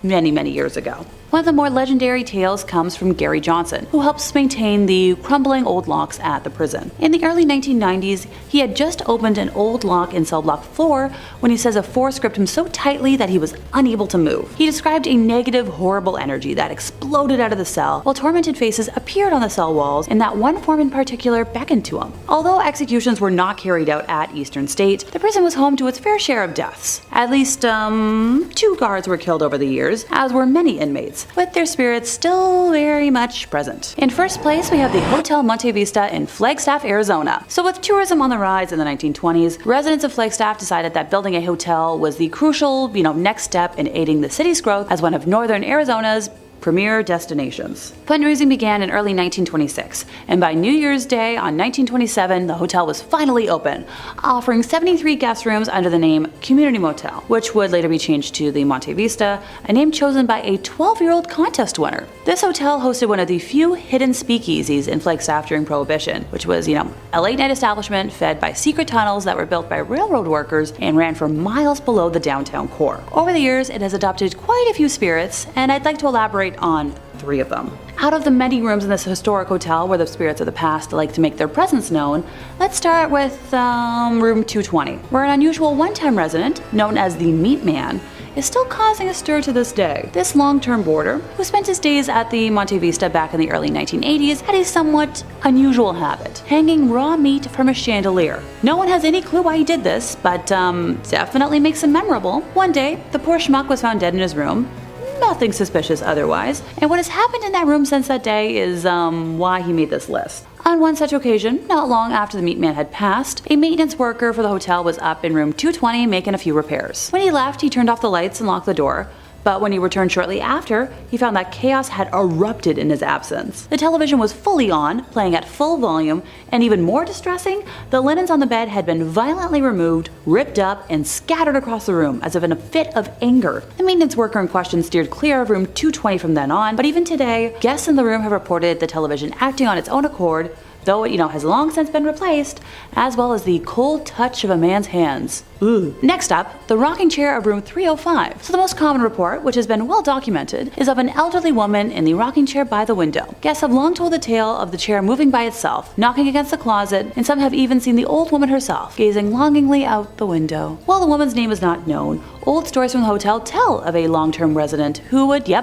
Speaker 3: many years ago. One of the more legendary tales comes from Gary Johnson, who helps maintain the crumbling old locks at the prison. In the early 1990s, he had just opened an old lock in cell block 4 when he says a force gripped him so tightly that he was unable to move. He described a negative, horrible energy that exploded out of the cell, while tormented faces appeared on the cell walls, and that one form in particular beckoned to him. Although executions were not carried out at Eastern State, the prison was home to its fair share of deaths. At least, 2 guards were killed over the years, as were many inmates, with their spirits still very much present. In first place, we have the Hotel Monte Vista in Flagstaff, Arizona. So with tourism on the rise in the 1920s, residents of Flagstaff decided that building a hotel was the crucial, next step in aiding the city's growth as one of northern Arizona's premier destinations. Fundraising began in early 1926, and by New Year's Day on 1927, the hotel was finally open, offering 73 guest rooms under the name Community Motel, which would later be changed to the Monte Vista, a name chosen by a 12-year-old contest winner. This hotel hosted one of the few hidden speakeasies in Flagstaff during Prohibition, which was, a late-night establishment fed by secret tunnels that were built by railroad workers and ran for miles below the downtown core. Over the years, it has adopted quite a few spirits, and I'd like to elaborate on 3 of them. Out of the many rooms in this historic hotel where the spirits of the past like to make their presence known, let's start with room 220, where an unusual one-time resident, known as the Meat Man, is still causing a stir to this day. This long-term boarder, who spent his days at the Monte Vista back in the early 1980s, had a somewhat unusual habit, hanging raw meat from a chandelier. No one has any clue why he did this, but definitely makes him memorable. One day, the poor schmuck was found dead in his room. Nothing suspicious otherwise, and what has happened in that room since that day is why he made this list. On one such occasion, not long after the Meat Man had passed, a maintenance worker for the hotel was up in room 220 making a few repairs. When he left, he turned off the lights and locked the door, but when he returned shortly after, he found that chaos had erupted in his absence. The television was fully on, playing at full volume, and even more distressing, the linens on the bed had been violently removed, ripped up, and scattered across the room as if in a fit of anger. The maintenance worker in question steered clear of room 220 from then on, but even today, guests in the room have reported the television acting on its own accord, though it has long since been replaced, as well as the cold touch of a man's hands. Ooh. Next up, the rocking chair of room 305. So the most common report, which has been well documented, is of an elderly woman in the rocking chair by the window. Guests have long told the tale of the chair moving by itself, knocking against the closet, and some have even seen the old woman herself, gazing longingly out the window. While the woman's name is not known, old stories from the hotel tell of a long-term resident who would,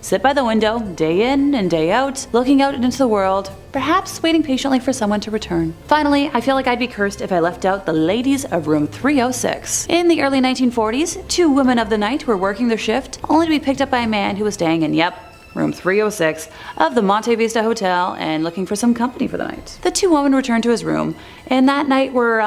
Speaker 3: sit by the window, day in and day out, looking out into the world, perhaps waiting patiently for someone to return. Finally, I feel like I'd be cursed if I left out the ladies of room 306. In the early 1940s, 2 women of the night were working their shift, only to be picked up by a man who was staying in, room 306 of the Monte Vista Hotel and looking for some company for the night. The 2 women returned to his room, and that night were,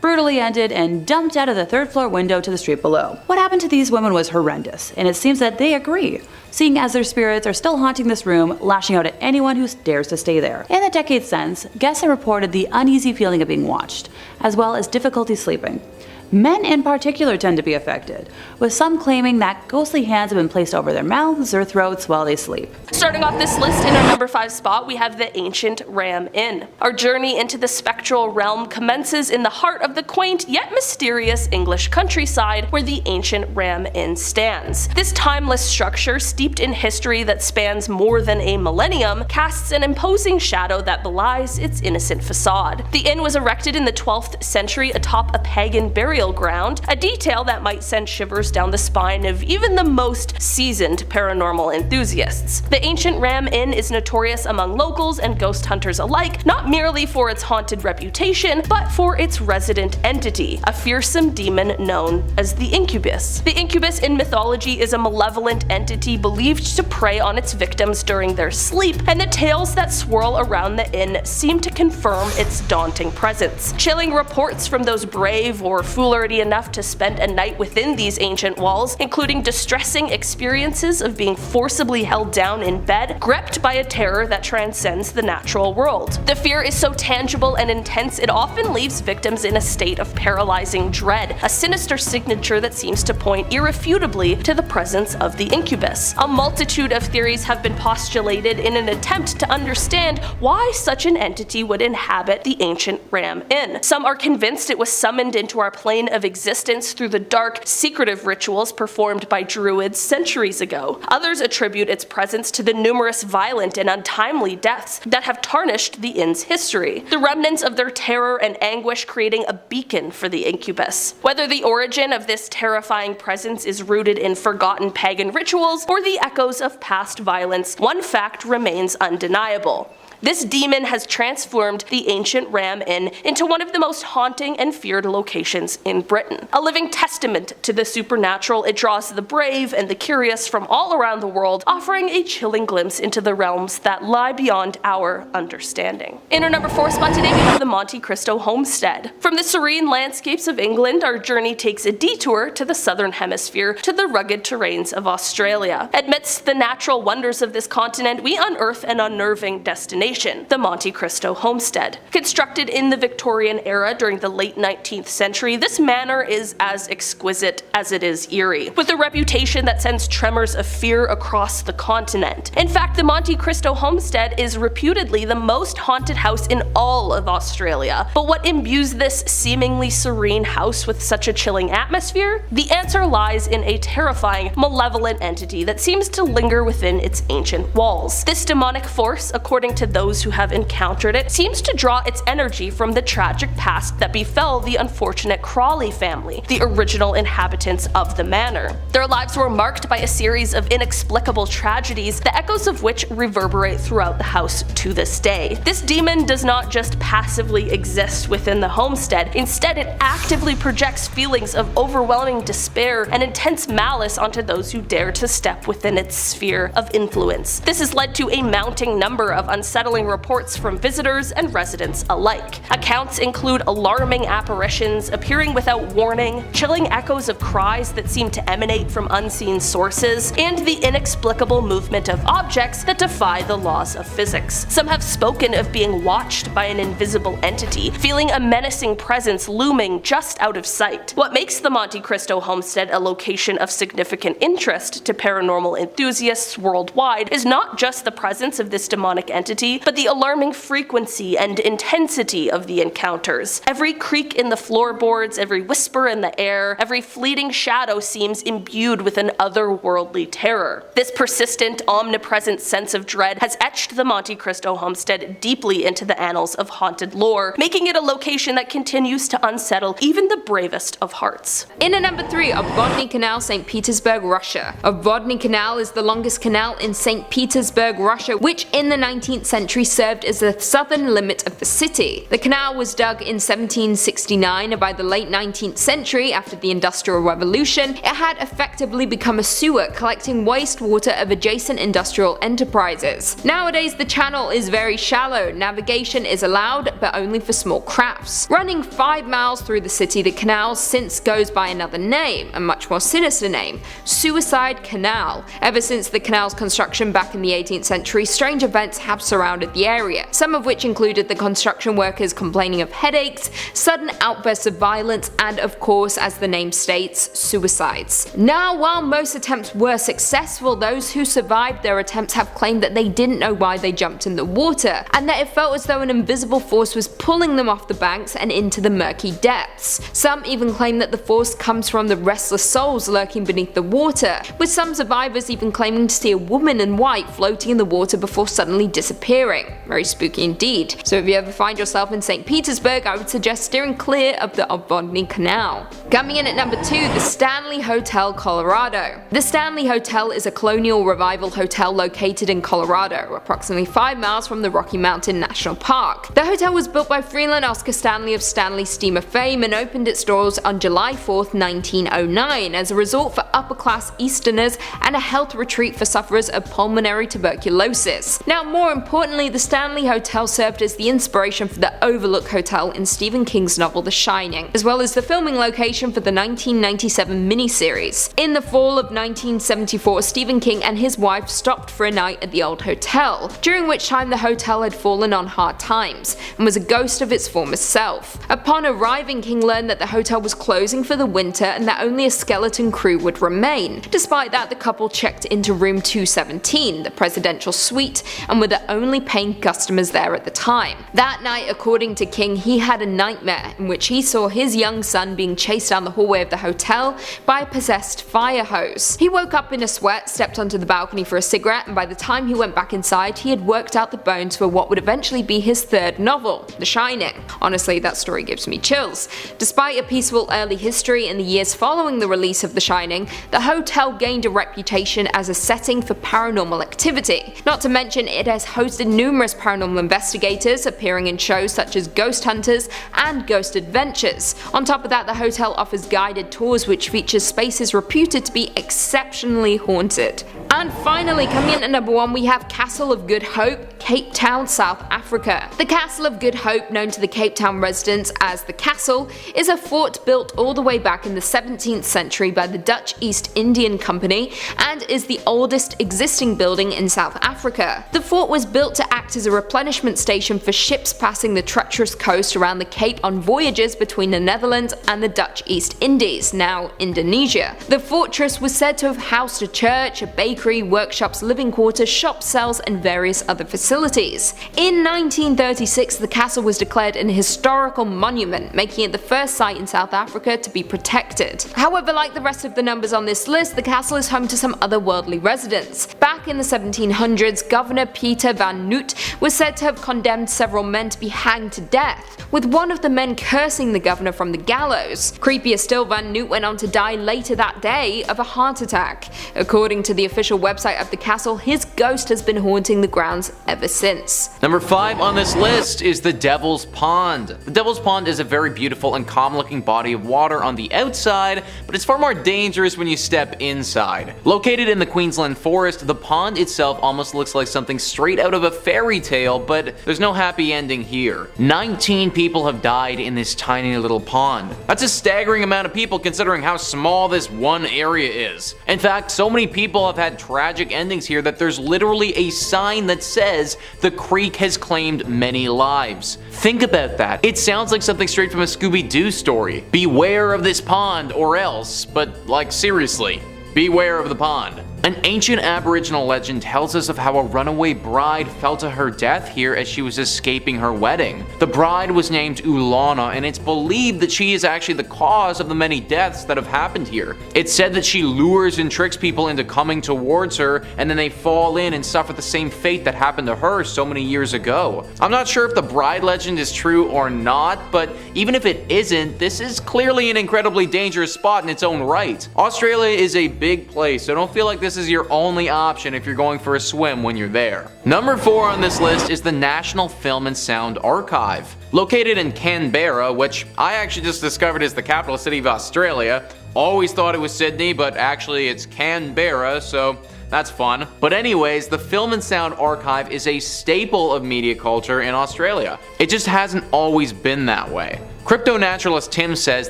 Speaker 3: brutally ended and dumped out of the 3rd floor window to the street below. What happened to these women was horrendous, and it seems that they agree, seeing as their spirits are still haunting this room, lashing out at anyone who dares to stay there. In the decades since, guests have reported the uneasy feeling of being watched, as well as difficulty sleeping. Men in particular tend to be affected, with some claiming that ghostly hands have been placed over their mouths or throats while they sleep.
Speaker 4: Starting off this list in our number 5 spot, we have the ancient Ram Inn. Our journey into the spectral realm commences in the heart of the quaint yet mysterious English countryside where the ancient Ram Inn stands. This timeless structure, steeped in history that spans more than a millennium, casts an imposing shadow that belies its innocent facade. The inn was erected in the 12th century atop a pagan burial ground, a detail that might send shivers down the spine of even the most seasoned paranormal enthusiasts. The ancient Ram Inn is notorious among locals and ghost hunters alike, not merely for its haunted reputation, but for its resident entity, a fearsome demon known as the incubus. The incubus in mythology is a malevolent entity believed to prey on its victims during their sleep, and the tales that swirl around the inn seem to confirm its daunting presence. Chilling reports from those brave or foolhardy enough to spend a night within these ancient walls, including distressing experiences of being forcibly held down in bed, gripped by a terror that transcends the natural world. The fear is so tangible and intense it often leaves victims in a state of paralyzing dread, a sinister signature that seems to point irrefutably to the presence of the incubus. A multitude of theories have been postulated in an attempt to understand why such an entity would inhabit the ancient Ram Inn. Some are convinced it was summoned into our plane of existence through the dark, secretive rituals performed by druids centuries ago. Others attribute its presence to the numerous violent and untimely deaths that have tarnished the inn's history, the remnants of their terror and anguish creating a beacon for the incubus. Whether the origin of this terrifying presence is rooted in forgotten pagan rituals or the echoes of past violence, one fact remains undeniable. This demon has transformed the ancient Ram Inn into one of the most haunting and feared locations in Britain. A living testament to the supernatural, it draws the brave and the curious from all around the world, offering a chilling glimpse into the realms that lie beyond our understanding. In our number 4 spot today, we have the Monte Cristo Homestead. From the serene landscapes of England, our journey takes a detour to the southern hemisphere to the rugged terrains of Australia. Amidst the natural wonders of this continent, we unearth an unnerving destination, the Monte Cristo Homestead. Constructed in the Victorian era during the late 19th century, this manor is as exquisite as it is eerie, with a reputation that sends tremors of fear across the continent. In fact, the Monte Cristo Homestead is reputedly the most haunted house in all of Australia. But what imbues this seemingly serene house with such a chilling atmosphere? The answer lies in a terrifying, malevolent entity that seems to linger within its ancient walls. This demonic force, according to those who have encountered it, seems to draw its energy from the tragic past that befell the unfortunate Crawley family, the original inhabitants of the manor. Their lives were marked by a series of inexplicable tragedies, the echoes of which reverberate throughout the house to this day. This demon does not just passively exist within the homestead, instead it actively projects feelings of overwhelming despair and intense malice onto those who dare to step within its sphere of influence. This has led to a mounting number of unsettling unsettling reports from visitors and residents alike. Accounts include alarming apparitions appearing without warning, chilling echoes of cries that seem to emanate from unseen sources, and the inexplicable movement of objects that defy the laws of physics. Some have spoken of being watched by an invisible entity, feeling a menacing presence looming just out of sight. What makes the Monte Cristo homestead a location of significant interest to paranormal enthusiasts worldwide is not just the presence of this demonic entity, but the alarming frequency and intensity of the encounters. Every creak in the floorboards, every whisper in the air, every fleeting shadow seems imbued with an otherworldly terror. This persistent, omnipresent sense of dread has etched the Monte Cristo homestead deeply into the annals of haunted lore, making it a location that continues to unsettle even the bravest of hearts.
Speaker 2: In at number 3 are Bodney Canal, St. Petersburg, Russia. Bodney Canal is the longest canal in St. Petersburg, Russia, which in the 19th century served as the southern limit of the city. The canal was dug in 1769, and by the late 19th century, after the Industrial Revolution, it had effectively become a sewer collecting wastewater of adjacent industrial enterprises. Nowadays, the channel is very shallow. Navigation is allowed, but only for small crafts. Running 5 miles through the city, the canal since goes by another name, a much more sinister name, Suicide Canal. Ever since the canal's construction back in the 18th century, strange events have surrounded the area, some of which included the construction workers complaining of headaches, sudden outbursts of violence, and of course, as the name states, suicides. Now, while most attempts were successful, those who survived their attempts have claimed that they didn't know why they jumped in the water, and that it felt as though an invisible force was pulling them off the banks and into the murky depths. Some even claim that the force comes from the restless souls lurking beneath the water, with some survivors even claiming to see a woman in white floating in the water before suddenly disappearing. Very spooky indeed. So if you ever find yourself in St. Petersburg, I would suggest steering clear of the Bodney Canal. Coming in at number 2, the Stanley Hotel, Colorado. The Stanley Hotel is a colonial revival hotel located in Colorado, approximately 5 miles from the Rocky Mountain National Park. The hotel was built by Freeland Oscar Stanley of Stanley Steamer fame and opened its doors on July 4th, 1909 as a resort for upper-class Easterners and a health retreat for sufferers of pulmonary tuberculosis. Now, more importantly, the Stanley Hotel served as the inspiration for the Overlook Hotel in Stephen King's novel The Shining, as well as the filming location for the 1997 miniseries. In the fall of 1974, Stephen King and his wife stopped for a night at the old hotel, during which time the hotel had fallen on hard times and was a ghost of its former self. Upon arriving, King learned that the hotel was closing for the winter and that only a skeleton crew would remain. Despite that, the couple checked into room 217, the presidential suite, and were the only paying customers there at the time. That night, according to King, he had a nightmare in which he saw his young son being chased down the hallway of the hotel by a possessed fire hose. He woke up in a sweat, stepped onto the balcony for a cigarette, and by the time he went back inside, he had worked out the bones for what would eventually be his third novel, The Shining. Honestly, that story gives me chills. Despite a peaceful early history in the years following the release of The Shining, the hotel gained a reputation as a setting for paranormal activity. Not to mention, it has hosted numerous paranormal investigators appearing in shows such as Ghost Hunters and Ghost Adventures. On top of that, the hotel offers guided tours which features spaces reputed to be exceptionally haunted. And finally, coming in at number 1, we have Castle of Good Hope, Cape Town, South Africa. The Castle of Good Hope, known to the Cape Town residents as the Castle, is a fort built all the way back in the 17th century by the Dutch East Indian Company and is the oldest existing building in South Africa. The fort was built to act as a replenishment station for ships passing the treacherous coast around the Cape on voyages between the Netherlands and the Dutch East Indies, now Indonesia. The fortress was said to have housed a church, a bakery, workshops, living quarters, shop cells, and various other facilities. In 1936, the castle was declared an historical monument, making it the first site in South Africa to be protected. However, like the rest of the numbers on this list, the castle is home to some otherworldly residents. Back in the 1700s, Governor Pieter van Noot was said to have condemned several men to be hanged to death, with one of the men cursing the governor from the gallows. Creepier still, Van Noot went on to die later that day of a heart attack. According to the official website of the castle, his ghost has been haunting the grounds ever since.
Speaker 1: Number 5 on this list is the Devil's Pond. The Devil's Pond is a very beautiful and calm-looking body of water on the outside, but it's far more dangerous when you step inside. Located in the Queensland forest, the pond pond itself almost looks like something straight out of a fairy tale, but there's no happy ending here. 19 people have died in this tiny little pond. That's a staggering amount of people considering how small this one area is. In fact, so many people have had tragic endings here that there's literally a sign that says the creek has claimed many lives. Think about that. It sounds like something straight from a Scooby-Doo story. Beware of this pond or else, but like seriously, beware of the pond. An ancient Aboriginal legend tells us of how a runaway bride fell to her death here as she was escaping her wedding. The bride was named Ulana, and it's believed that she is actually the cause of the many deaths that have happened here. It's said that she lures and tricks people into coming towards her, and then they fall in and suffer the same fate that happened to her so many years ago. I'm not sure if the bride legend is true or not, but even if it isn't, this is clearly an incredibly dangerous spot in its own right. Australia is a big place, so don't feel like this is your only option if you're going for a swim when you're there. Number 4 on this list is the National Film and Sound Archive. Located in Canberra, which I actually just discovered is the capital city of Australia. Always thought it was Sydney, but actually it's Canberra, so that's fun. But anyways, the Film and Sound Archive is a staple of media culture in Australia. It just hasn't always been that way. Crypto-naturalist Tim says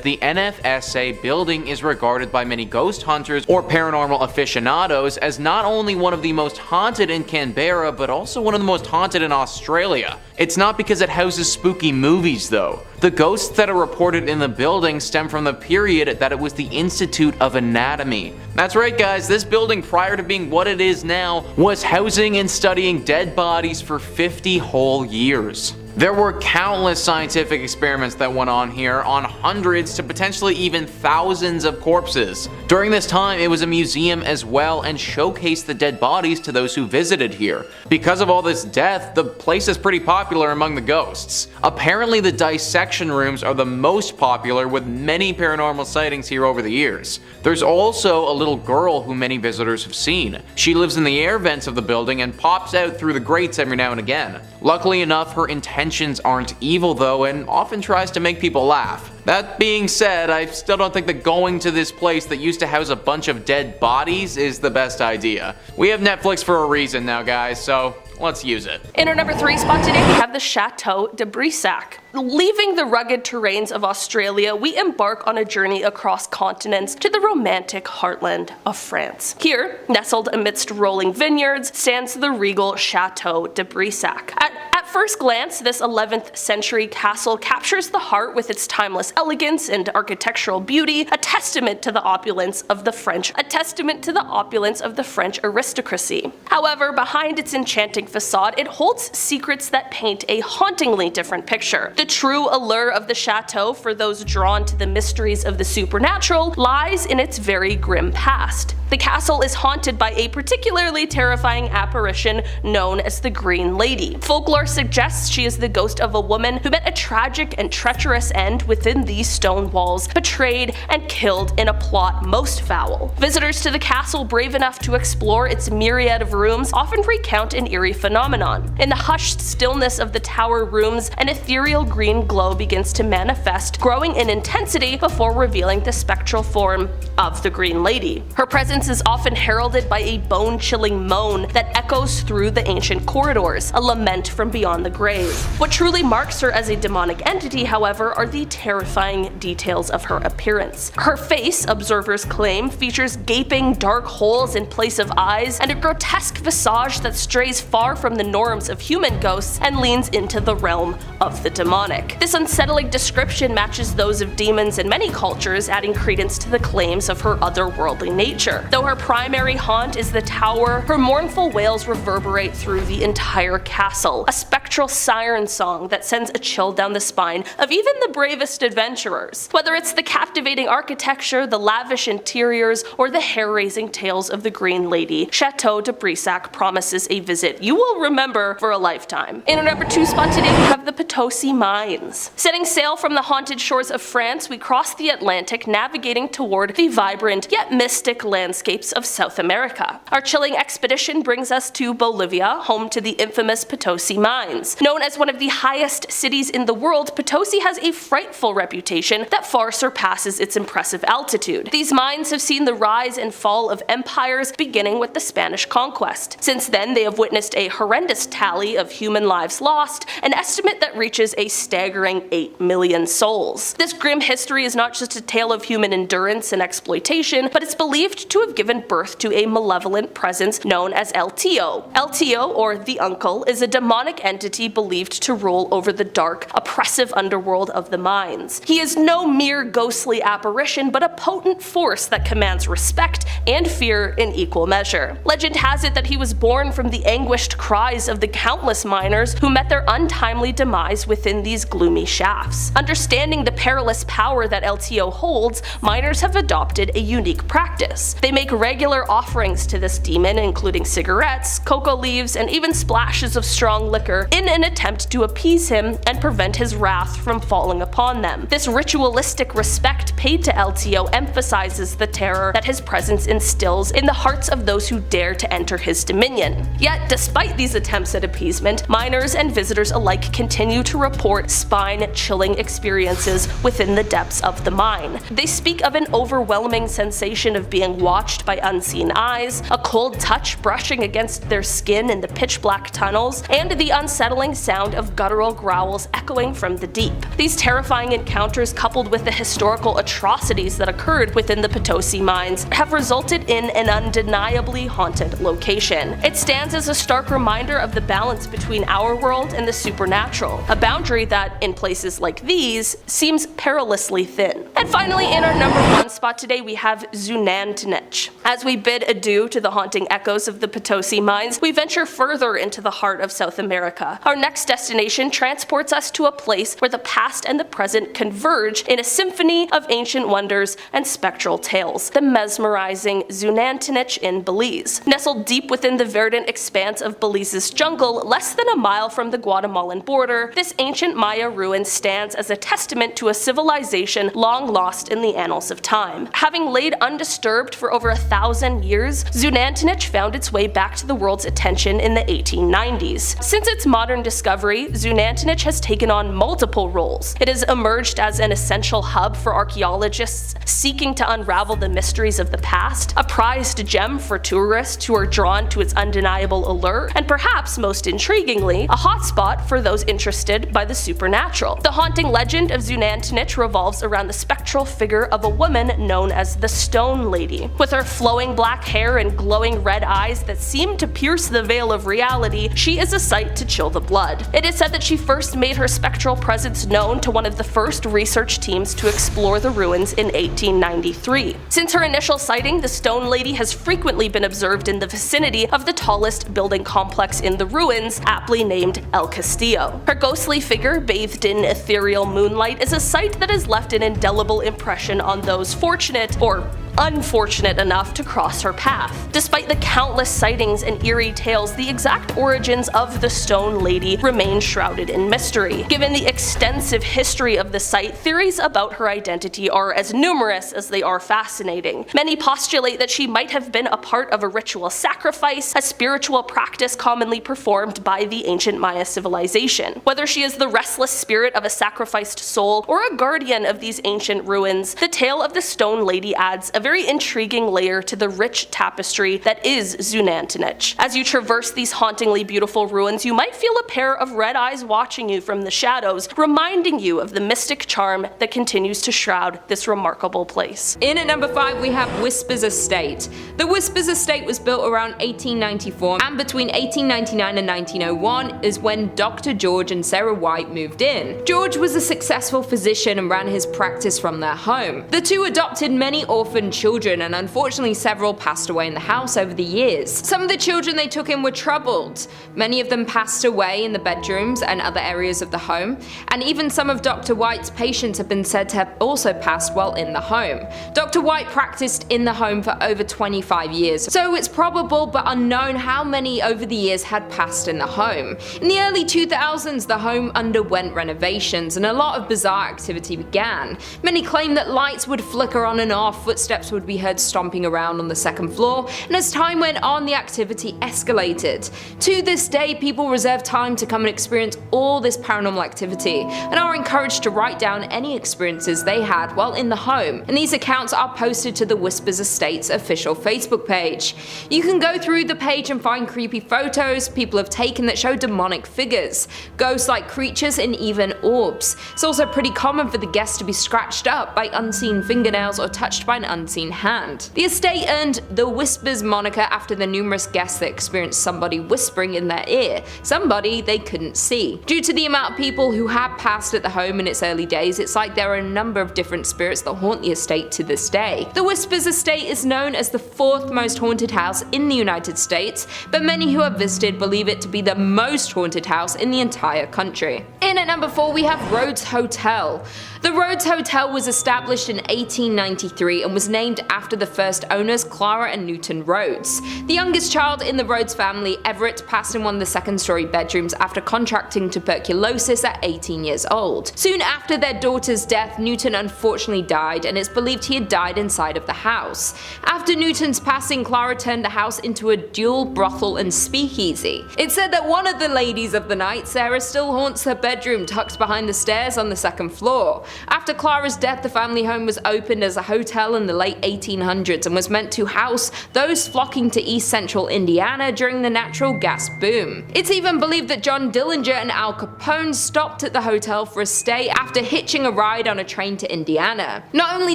Speaker 1: the NFSA building is regarded by many ghost hunters or paranormal aficionados as not only one of the most haunted in Canberra, but also one of the most haunted in Australia. It's not because it houses spooky movies though. The ghosts that are reported in the building stem from the period that it was the Institute of Anatomy. That's right guys, this building prior to being what it is now was housing and studying dead bodies for 50 whole years. There were countless scientific experiments that went on here on hundreds to potentially even thousands of corpses. During this time, it was a museum as well and showcased the dead bodies to those who visited here. Because of all this death, the place is pretty popular among the ghosts. Apparently, the dissection rooms are the most popular with many paranormal sightings here over the years. There's also a little girl who many visitors have seen. She lives in the air vents of the building and pops out through the grates every now and again. Luckily enough, her intentions aren't evil though, and often tries to make people laugh. That being said, I still don't think that going to this place that used to house a bunch of dead bodies is the best idea. We have Netflix for a reason now guys, so let's use it.
Speaker 4: In our number 3 spot today, we have the Chateau de Brissac. Leaving the rugged terrains of Australia, we embark on a journey across continents to the romantic heartland of France. Here, nestled amidst rolling vineyards, stands the regal Chateau de Brissac. At first glance, this 11th century castle captures the heart with its timeless elegance and architectural beauty, a testament to the opulence of the French aristocracy. However, behind its enchanting facade, it holds secrets that paint a hauntingly different picture. The true allure of the chateau for those drawn to the mysteries of the supernatural lies in its very grim past. The castle is haunted by a particularly terrifying apparition known as the Green Lady. Folklore suggests she is the ghost of a woman who met a tragic and treacherous end within these stone walls, betrayed and killed in a plot most foul. Visitors to the castle brave enough to explore its myriad of rooms often recount an eerie phenomenon. In the hushed stillness of the tower rooms, an ethereal green glow begins to manifest, growing in intensity before revealing the spectral form of the Green Lady. Her presence is often heralded by a bone-chilling moan that echoes through the ancient corridors, a lament from beyond the grave. What truly marks her as a demonic entity, however, are the terrifying details of her appearance. Her face, observers claim, features gaping dark holes in place of eyes and a grotesque visage that strays far from the norms of human ghosts and leans into the realm of the demonic. This unsettling description matches those of demons in many cultures, adding credence to the claims of her otherworldly nature. Though her primary haunt is the tower, her mournful wails reverberate through the entire castle, a spectral siren song that sends a chill down the spine of even the bravest adventurers. Whether it's the captivating architecture, the lavish interiors, or the hair-raising tales of the Green Lady, Chateau de Brissac promises a visit you will remember for a lifetime. In our number 2 spot today, we have the Ptoi Mines. Setting sail from the haunted shores of France, we cross the Atlantic, navigating toward the vibrant yet mystic landscapes of South America. Our chilling expedition brings us to Bolivia, home to the infamous Ptoi Mines. Mines. Known as one of the highest cities in the world, Potosi has a frightful reputation that far surpasses its impressive altitude. These mines have seen the rise and fall of empires, beginning with the Spanish conquest. Since then, they have witnessed a horrendous tally of human lives lost, an estimate that reaches a staggering 8 million souls. This grim history is not just a tale of human endurance and exploitation, but it's believed to have given birth to a malevolent presence known as El Tío. El Tío, or the Uncle, is a demonic entity believed to rule over the dark, oppressive underworld of the mines. He is no mere ghostly apparition, but a potent force that commands respect and fear in equal measure. Legend has it that he was born from the anguished cries of the countless miners who met their untimely demise within these gloomy shafts. Understanding the perilous power that El Tío holds, miners have adopted a unique practice. They make regular offerings to this demon, including cigarettes, cocoa leaves, and even splashes of strong liquor, in an attempt to appease him and prevent his wrath from falling upon them. This ritualistic respect paid to El Tío emphasizes the terror that his presence instills in the hearts of those who dare to enter his dominion. Yet, despite these attempts at appeasement, miners and visitors alike continue to report spine-chilling experiences within the depths of the mine. They speak of an overwhelming sensation of being watched by unseen eyes, a cold touch brushing against their skin in the pitch-black tunnels, and the unsettling sound of guttural growls echoing from the deep. These terrifying encounters, coupled with the historical atrocities that occurred within the Potosi mines, have resulted in an undeniably haunted location. It stands as a stark reminder of the balance between our world and the supernatural, a boundary that, in places like these, seems perilously thin. And finally, in our number 1 spot today, we have Zun Anon. As we bid adieu to the haunting echoes of the Potosi mines, we venture further into the heart of South America. Our next destination transports us to a place where the past and the present converge in a symphony of ancient wonders and spectral tales, the mesmerizing Zun Anon in Belize. Nestled deep within the verdant expanse of Belize's jungle, less than a mile from the Guatemalan border, this ancient Maya ruin stands as a testament to a civilization long lost in the annals of time. Having laid undisturbed for over 1,000 years, Zun Anon found its way back to the world's attention in the 1890s. Since its modern discovery, Zun Anon has taken on multiple roles. It has emerged as an essential hub for archaeologists seeking to unravel the mysteries of the past, a prized gem for tourists who are drawn to its undeniable allure, and perhaps most intriguingly, a hotspot for those interested by the supernatural. The haunting legend of Zun Anon revolves around the spectral figure of a woman known as the Stone Lady. With her flowing black hair and glowing red eyes that seem to pierce the veil of reality, she is a sight to chill the blood. It is said that she first made her spectral presence known to one of the first research teams to explore the ruins in 1893. Since her initial sighting, the Stone Lady has frequently been observed in the vicinity of the tallest building complex in the ruins, aptly named El Castillo. Her ghostly figure, bathed in ethereal moonlight, is a sight that has left an indelible impression on those fortunate, or unfortunate enough to cross her path. Despite the countless sightings and eerie tales, the exact origins of the Stone Lady remain shrouded in mystery. Given the extensive history of the site, theories about her identity are as numerous as they are fascinating. Many postulate that she might have been a part of a ritual sacrifice, a spiritual practice commonly performed by the ancient Maya civilization. Whether she is the restless spirit of a sacrificed soul or a guardian of these ancient ruins, the tale of the Stone Lady adds a very intriguing layer to the rich tapestry that is Zun Anon. As you traverse these hauntingly beautiful ruins, you might feel a pair of red eyes watching you from the shadows, reminding you of the mystic charm that continues to shroud this remarkable place.
Speaker 2: In at number 5 we have Whispers Estate. The Whispers Estate was built around 1894, and between 1899 and 1901 is when Dr. George and Sarah White moved in. George was a successful physician and ran his practice from their home. The two adopted many orphan children, and unfortunately several passed away in the house over the years. Some of the children they took in were troubled. Many of them passed away in the bedrooms and other areas of the home, and even some of Dr. White's patients have been said to have also passed while in the home. Dr. White practiced in the home for over 25 years, so it's probable but unknown how many over the years had passed in the home. In the early 2000s, the home underwent renovations and a lot of bizarre activity began. Many claim that lights would flicker on and off, footsteps steps would be heard stomping around on the second floor, and as time went on, the activity escalated. To this day, people reserve time to come and experience all this paranormal activity, and are encouraged to write down any experiences they had while in the home, and these accounts are posted to the Whispers Estates official Facebook page. You can go through the page and find creepy photos people have taken that show demonic figures, ghost-like creatures, and even orbs. It's also pretty common for the guests to be scratched up by unseen fingernails or touched by an unseen hand. The estate earned the Whispers moniker after the numerous guests that experienced somebody whispering in their ear, somebody they couldn't see. Due to the amount of people who had passed at the home in its early days, it's like there are a number of different spirits that haunt the estate to this day. The Whispers Estate is known as the 4th most haunted house in the United States, but many who have visited believe it to be the most haunted house in the entire country. In at number 4 we have Rhodes Hotel. The Rhodes Hotel was established in 1893 and was named after the first owners, Clara and Newton Rhodes. The youngest child in the Rhodes family, Everett, passed in one of the second-story bedrooms after contracting tuberculosis at 18 years old. Soon after their daughter's death, Newton unfortunately died, and it's believed he had died inside of the house. After Newton's passing, Clara turned the house into a dual brothel and speakeasy. It's said that one of the ladies of the night, Sarah, still haunts her bedroom tucked behind the stairs on the second floor. After Clara's death, the family home was opened as a hotel in the late 1800s and was meant to house those flocking to East Central Indiana during the natural gas boom. It's even believed that John Dillinger and Al Capone stopped at the hotel for a stay after hitching a ride on a train to Indiana. Not only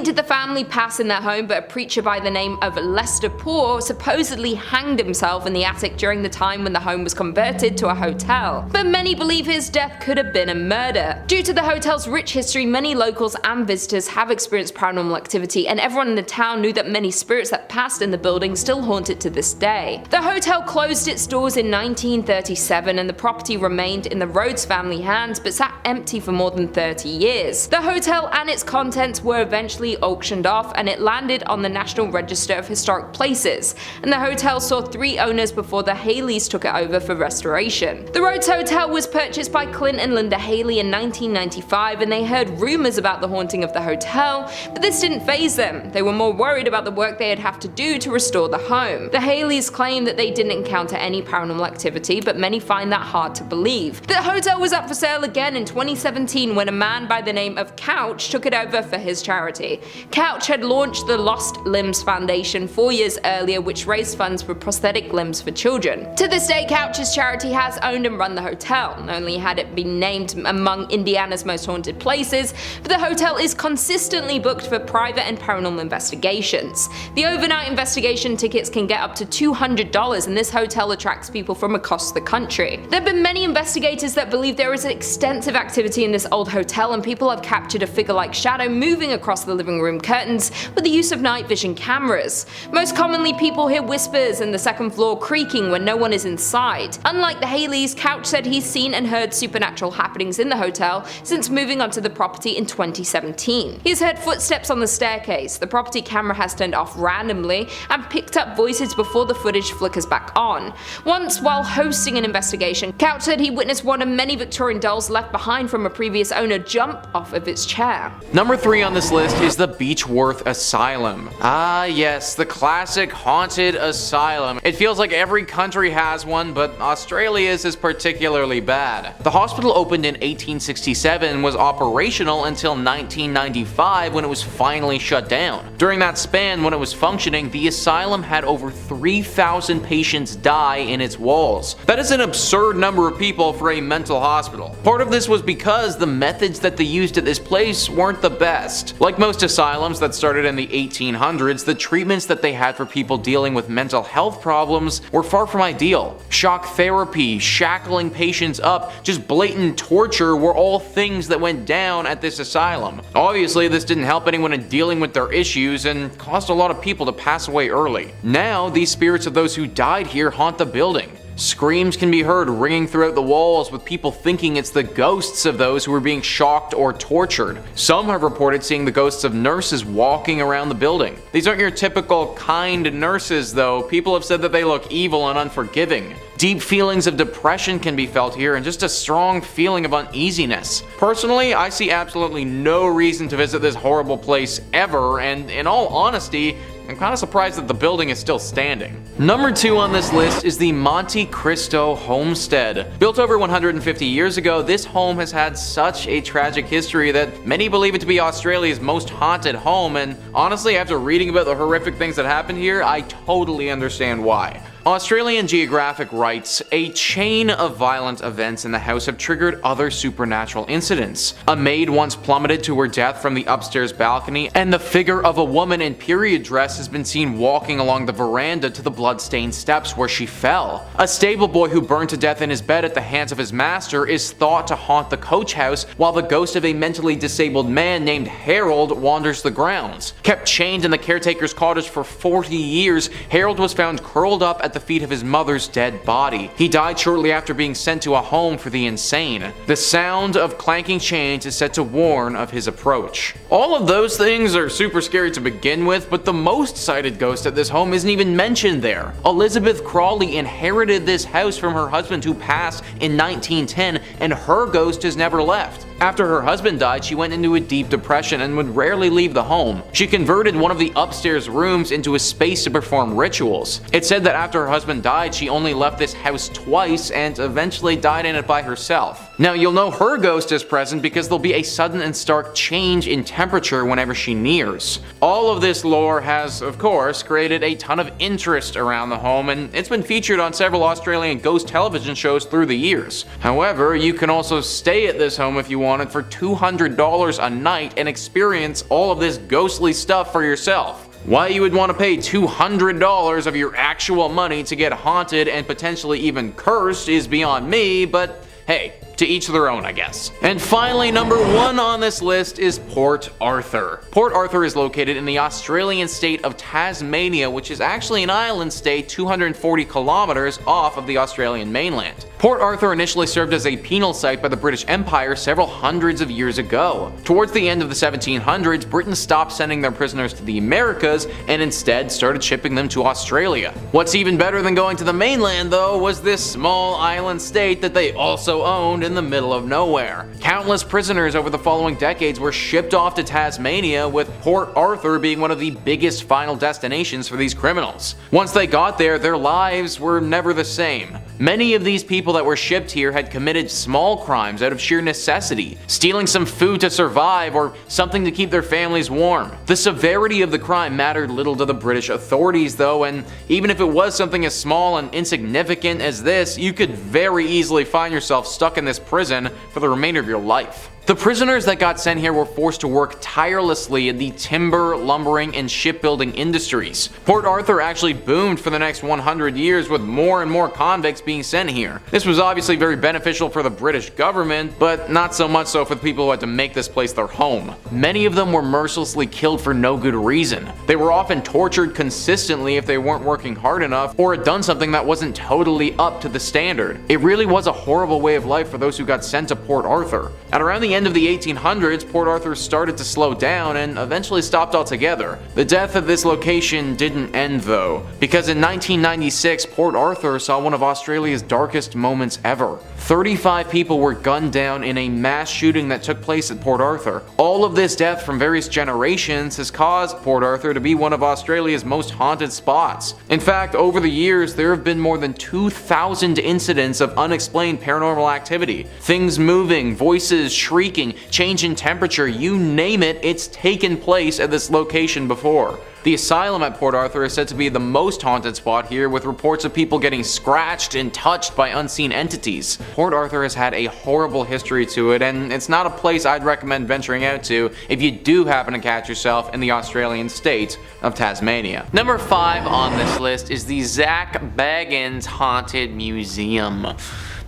Speaker 2: did the family pass in their home, but a preacher by the name of Lester Poor supposedly hanged himself in the attic during the time when the home was converted to a hotel. But many believe his death could have been a murder. Due to the hotel's rich history, many locals and visitors have experienced paranormal activity, and everyone in the town knew that many spirits that passed in the building still haunt it to this day. The hotel closed its doors in 1937 and the property remained in the Rhodes family hands but sat empty for more than 30 years. The hotel and its contents were eventually auctioned off and it landed on the National Register of Historic Places, and the hotel saw 3 owners before the Haleys took it over for restoration. The Rhodes Hotel was purchased by Clint and Linda Haley in 1995, and they heard rumors about the haunting of the hotel, but this didn't faze them. They were more worried about the work they'd have to do to restore the home. The Haleys claim that they didn't encounter any paranormal activity, but many find that hard to believe. The hotel was up for sale again in 2017 when a man by the name of Couch took it over for his charity. Couch had launched the Lost Limbs Foundation 4 years earlier, which raised funds for prosthetic limbs for children. To this day, Couch's charity has owned and run the hotel. Not only had it been named among Indiana's most haunted places, but the hotel is consistently booked for private and paranormal investigations. The overnight investigation tickets can get up to $200, and this hotel attracts people from across the country. There have been many investigators that believe there is extensive activity in this old hotel, and people have captured a figure-like shadow moving across the living room curtains with the use of night vision cameras. Most commonly, people hear whispers and the second floor creaking when no one is inside. Unlike the Haleys, Couch said he's seen and heard supernatural happenings in the hotel since moving onto the property in 2017. He's heard footsteps on the staircase, the property camera has turned off randomly, and picked up voices before the footage flickers back on. Once, while hosting an investigation, Couch said he witnessed one of many Victorian dolls left behind from a previous owner jump off of its chair.
Speaker 1: Number 3 on this list is the Beachworth Asylum. Ah yes, the classic haunted asylum. It feels like every country has one, but Australia's is particularly bad. The hospital opened in 1867 and was operational until 1995 when it was finally shut down. During that span, when it was functioning, the asylum had over 3,000 patients die in its walls. That is an absurd number of people for a mental hospital. Part of this was because the methods that they used at this place weren't the best. Like most asylums that started in the 1800s, the treatments that they had for people dealing with mental health problems were far from ideal. Shock therapy, shackling patients up, just blatant torture were all things that went down at this asylum. Obviously, this didn't help anyone in dealing with their issues and caused a lot of people to pass away early. Now, these spirits of those who died here haunt the building. Screams can be heard ringing throughout the walls, with people thinking it's the ghosts of those who were being shocked or tortured. Some have reported seeing the ghosts of nurses walking around the building. These aren't your typical kind nurses though. People have said that they look evil and unforgiving. Deep feelings of depression can be felt here, and just a strong feeling of uneasiness. Personally, I see absolutely no reason to visit this horrible place ever, and in all honesty, I'm kind of surprised that the building is still standing. Number 2 on this list is the Monte Cristo Homestead. Built over 150 years ago, this home has had such a tragic history that many believe it to be Australia's most haunted home, and honestly, after reading about the horrific things that happened here, I totally understand why. Australian Geographic writes, a chain of violent events in the house have triggered other supernatural incidents. A maid once plummeted to her death from the upstairs balcony, and the figure of a woman in period dress has been seen walking along the veranda to the blood-stained steps where she fell. A stable boy who burned to death in his bed at the hands of his master is thought to haunt the coach house, while the ghost of a mentally disabled man named Harold wanders the grounds. Kept chained in the caretaker's cottage for 40 years, Harold was found curled up at the feet of his mother's dead body. He died shortly after being sent to a home for the insane. The sound of clanking chains is said to warn of his approach. All of those things are super scary to begin with, but the most cited ghost at this home isn't even mentioned there. Elizabeth Crawley inherited this house from her husband who passed in 1910, and her ghost has never left. After her husband died, she went into a deep depression and would rarely leave the home. She converted one of the upstairs rooms into a space to perform rituals. It's said that after her husband died, she only left this house twice and eventually died in it by herself. Now, you'll know her ghost is present because there'll be a sudden and stark change in temperature whenever she nears. All of this lore has, of course, created a ton of interest around the home, and it's been featured on several Australian ghost television shows through the years. However, you can also stay at this home if you wanted for $200 a night and experience all of this ghostly stuff for yourself. Why you would want to pay $200 of your actual money to get haunted and potentially even cursed is beyond me, but hey, to each their own, I guess. And finally, number 1 on this list is Port Arthur. Port Arthur is located in the Australian state of Tasmania, which is actually an island state 240 kilometers off of the Australian mainland. Port Arthur initially served as a penal site by the British Empire several hundreds of years ago. Towards the end of the 1700s, Britain stopped sending their prisoners to the Americas and instead started shipping them to Australia. What's even better than going to the mainland, though, was this small island state that they also owned in the middle of nowhere. Countless prisoners over the following decades were shipped off to Tasmania, with Port Arthur being one of the biggest final destinations for these criminals. Once they got there, their lives were never the same. Many of these people that were shipped here had committed small crimes out of sheer necessity, stealing some food to survive or something to keep their families warm. The severity of the crime mattered little to the British authorities though, and even if it was something as small and insignificant as this, you could very easily find yourself stuck in this prison for the remainder of your life. The prisoners that got sent here were forced to work tirelessly in the timber, lumbering, and shipbuilding industries. Port Arthur actually boomed for the next 100 years, with more and more convicts being sent here. This was obviously very beneficial for the British government, but not so much so for the people who had to make this place their home. Many of them were mercilessly killed for no good reason. They were often tortured consistently if they weren't working hard enough or had done something that wasn't totally up to the standard. It really was a horrible way of life for those who got sent to Port Arthur. At around the end of the 1800s, Port Arthur started to slow down and eventually stopped altogether. The death at this location didn't end though, because in 1996, Port Arthur saw one of Australia's darkest moments ever. 35 people were gunned down in a mass shooting that took place at Port Arthur. All of this death from various generations has caused Port Arthur to be one of Australia's most haunted spots. In fact, over the years, there have been more than 2,000 incidents of unexplained paranormal activity. Things moving, voices shrieking, change in temperature, you name it, it's taken place at this location before. The asylum at Port Arthur is said to be the most haunted spot here, with reports of people getting scratched and touched by unseen entities. Port Arthur has had a horrible history to it, and it's not a place I'd recommend venturing out to if you do happen to catch yourself in the Australian state of Tasmania. Number 5 on this list is the Zach Baggins Haunted Museum.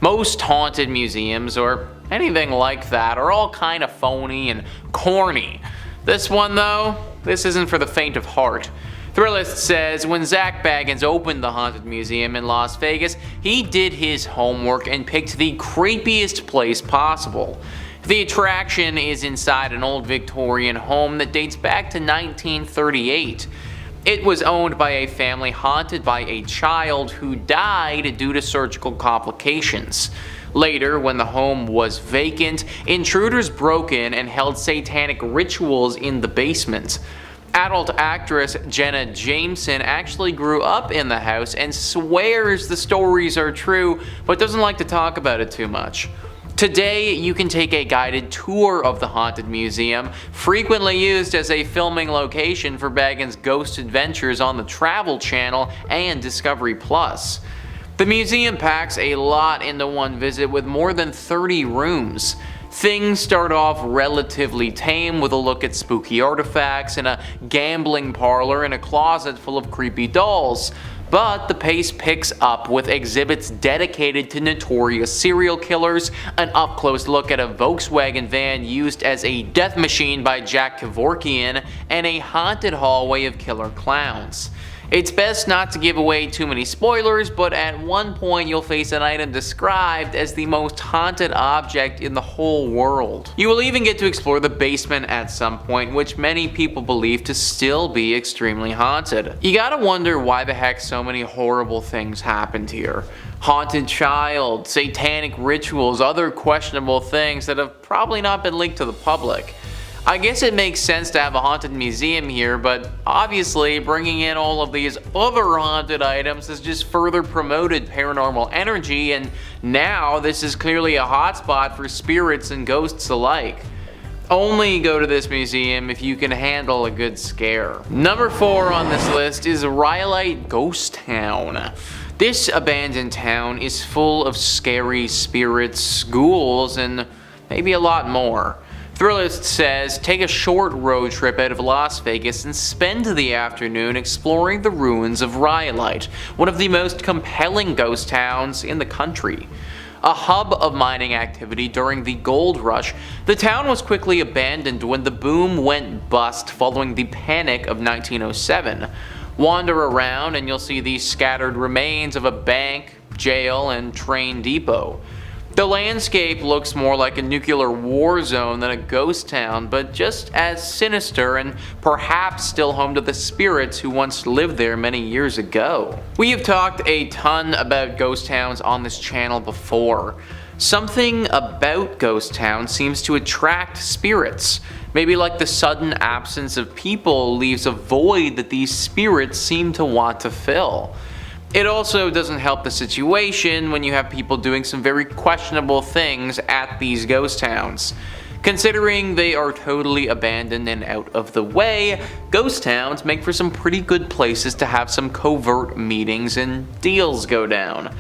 Speaker 1: Most haunted museums, or anything like that, are all kind of phony and corny. This one though, this isn't for the faint of heart. Thrillist says when Zach Baggins opened the Haunted Museum in Las Vegas, he did his homework and picked the creepiest place possible. The attraction is inside an old Victorian home that dates back to 1938. It was owned by a family haunted by a child who died due to surgical complications. Later, when the home was vacant, intruders broke in and held satanic rituals in the basement. Adult actress Jenna Jameson actually grew up in the house and swears the stories are true, but doesn't like to talk about it too much. Today, you can take a guided tour of the Haunted Museum, frequently used as a filming location for Baggins' ghost adventures on the Travel Channel and Discovery Plus. The museum packs a lot into one visit with more than 30 rooms. Things start off relatively tame with a look at spooky artifacts and a gambling parlor and a closet full of creepy dolls. But the pace picks up with exhibits dedicated to notorious serial killers, an up-close look at a Volkswagen van used as a death machine by Jack Kevorkian, and a haunted hallway of killer clowns. It's best not to give away too many spoilers, but at one point you'll face an item described as the most haunted object in the whole world. You will even get to explore the basement at some point, which many people believe to still be extremely haunted. You gotta wonder why the heck so many horrible things happened here. Haunted child, satanic rituals, other questionable things that have probably not been leaked to the public. I guess it makes sense to have a haunted museum here, but obviously bringing in all of these other haunted items has just further promoted paranormal energy, and now this is clearly a hotspot for spirits and ghosts alike. Only go to this museum if you can handle a good scare. Number 4 on this list is Rhyolite Ghost Town. This abandoned town is full of scary spirits, ghouls, and maybe a lot more. Thrillist says, take a short road trip out of Las Vegas and spend the afternoon exploring the ruins of Rhyolite, one of the most compelling ghost towns in the country. A hub of mining activity during the gold rush, the town was quickly abandoned when the boom went bust following the Panic of 1907. Wander around and you'll see the scattered remains of a bank, jail, and train depot. The landscape looks more like a nuclear war zone than a ghost town, but just as sinister and perhaps still home to the spirits who once lived there many years ago. We have talked a ton about ghost towns on this channel before. Something about ghost towns seems to attract spirits. Maybe like the sudden absence of people leaves a void that these spirits seem to want to fill. It also doesn't help the situation when you have people doing some very questionable things at these ghost towns. Considering they are totally abandoned and out of the way, ghost towns make for some pretty good places to have some covert meetings and deals go down.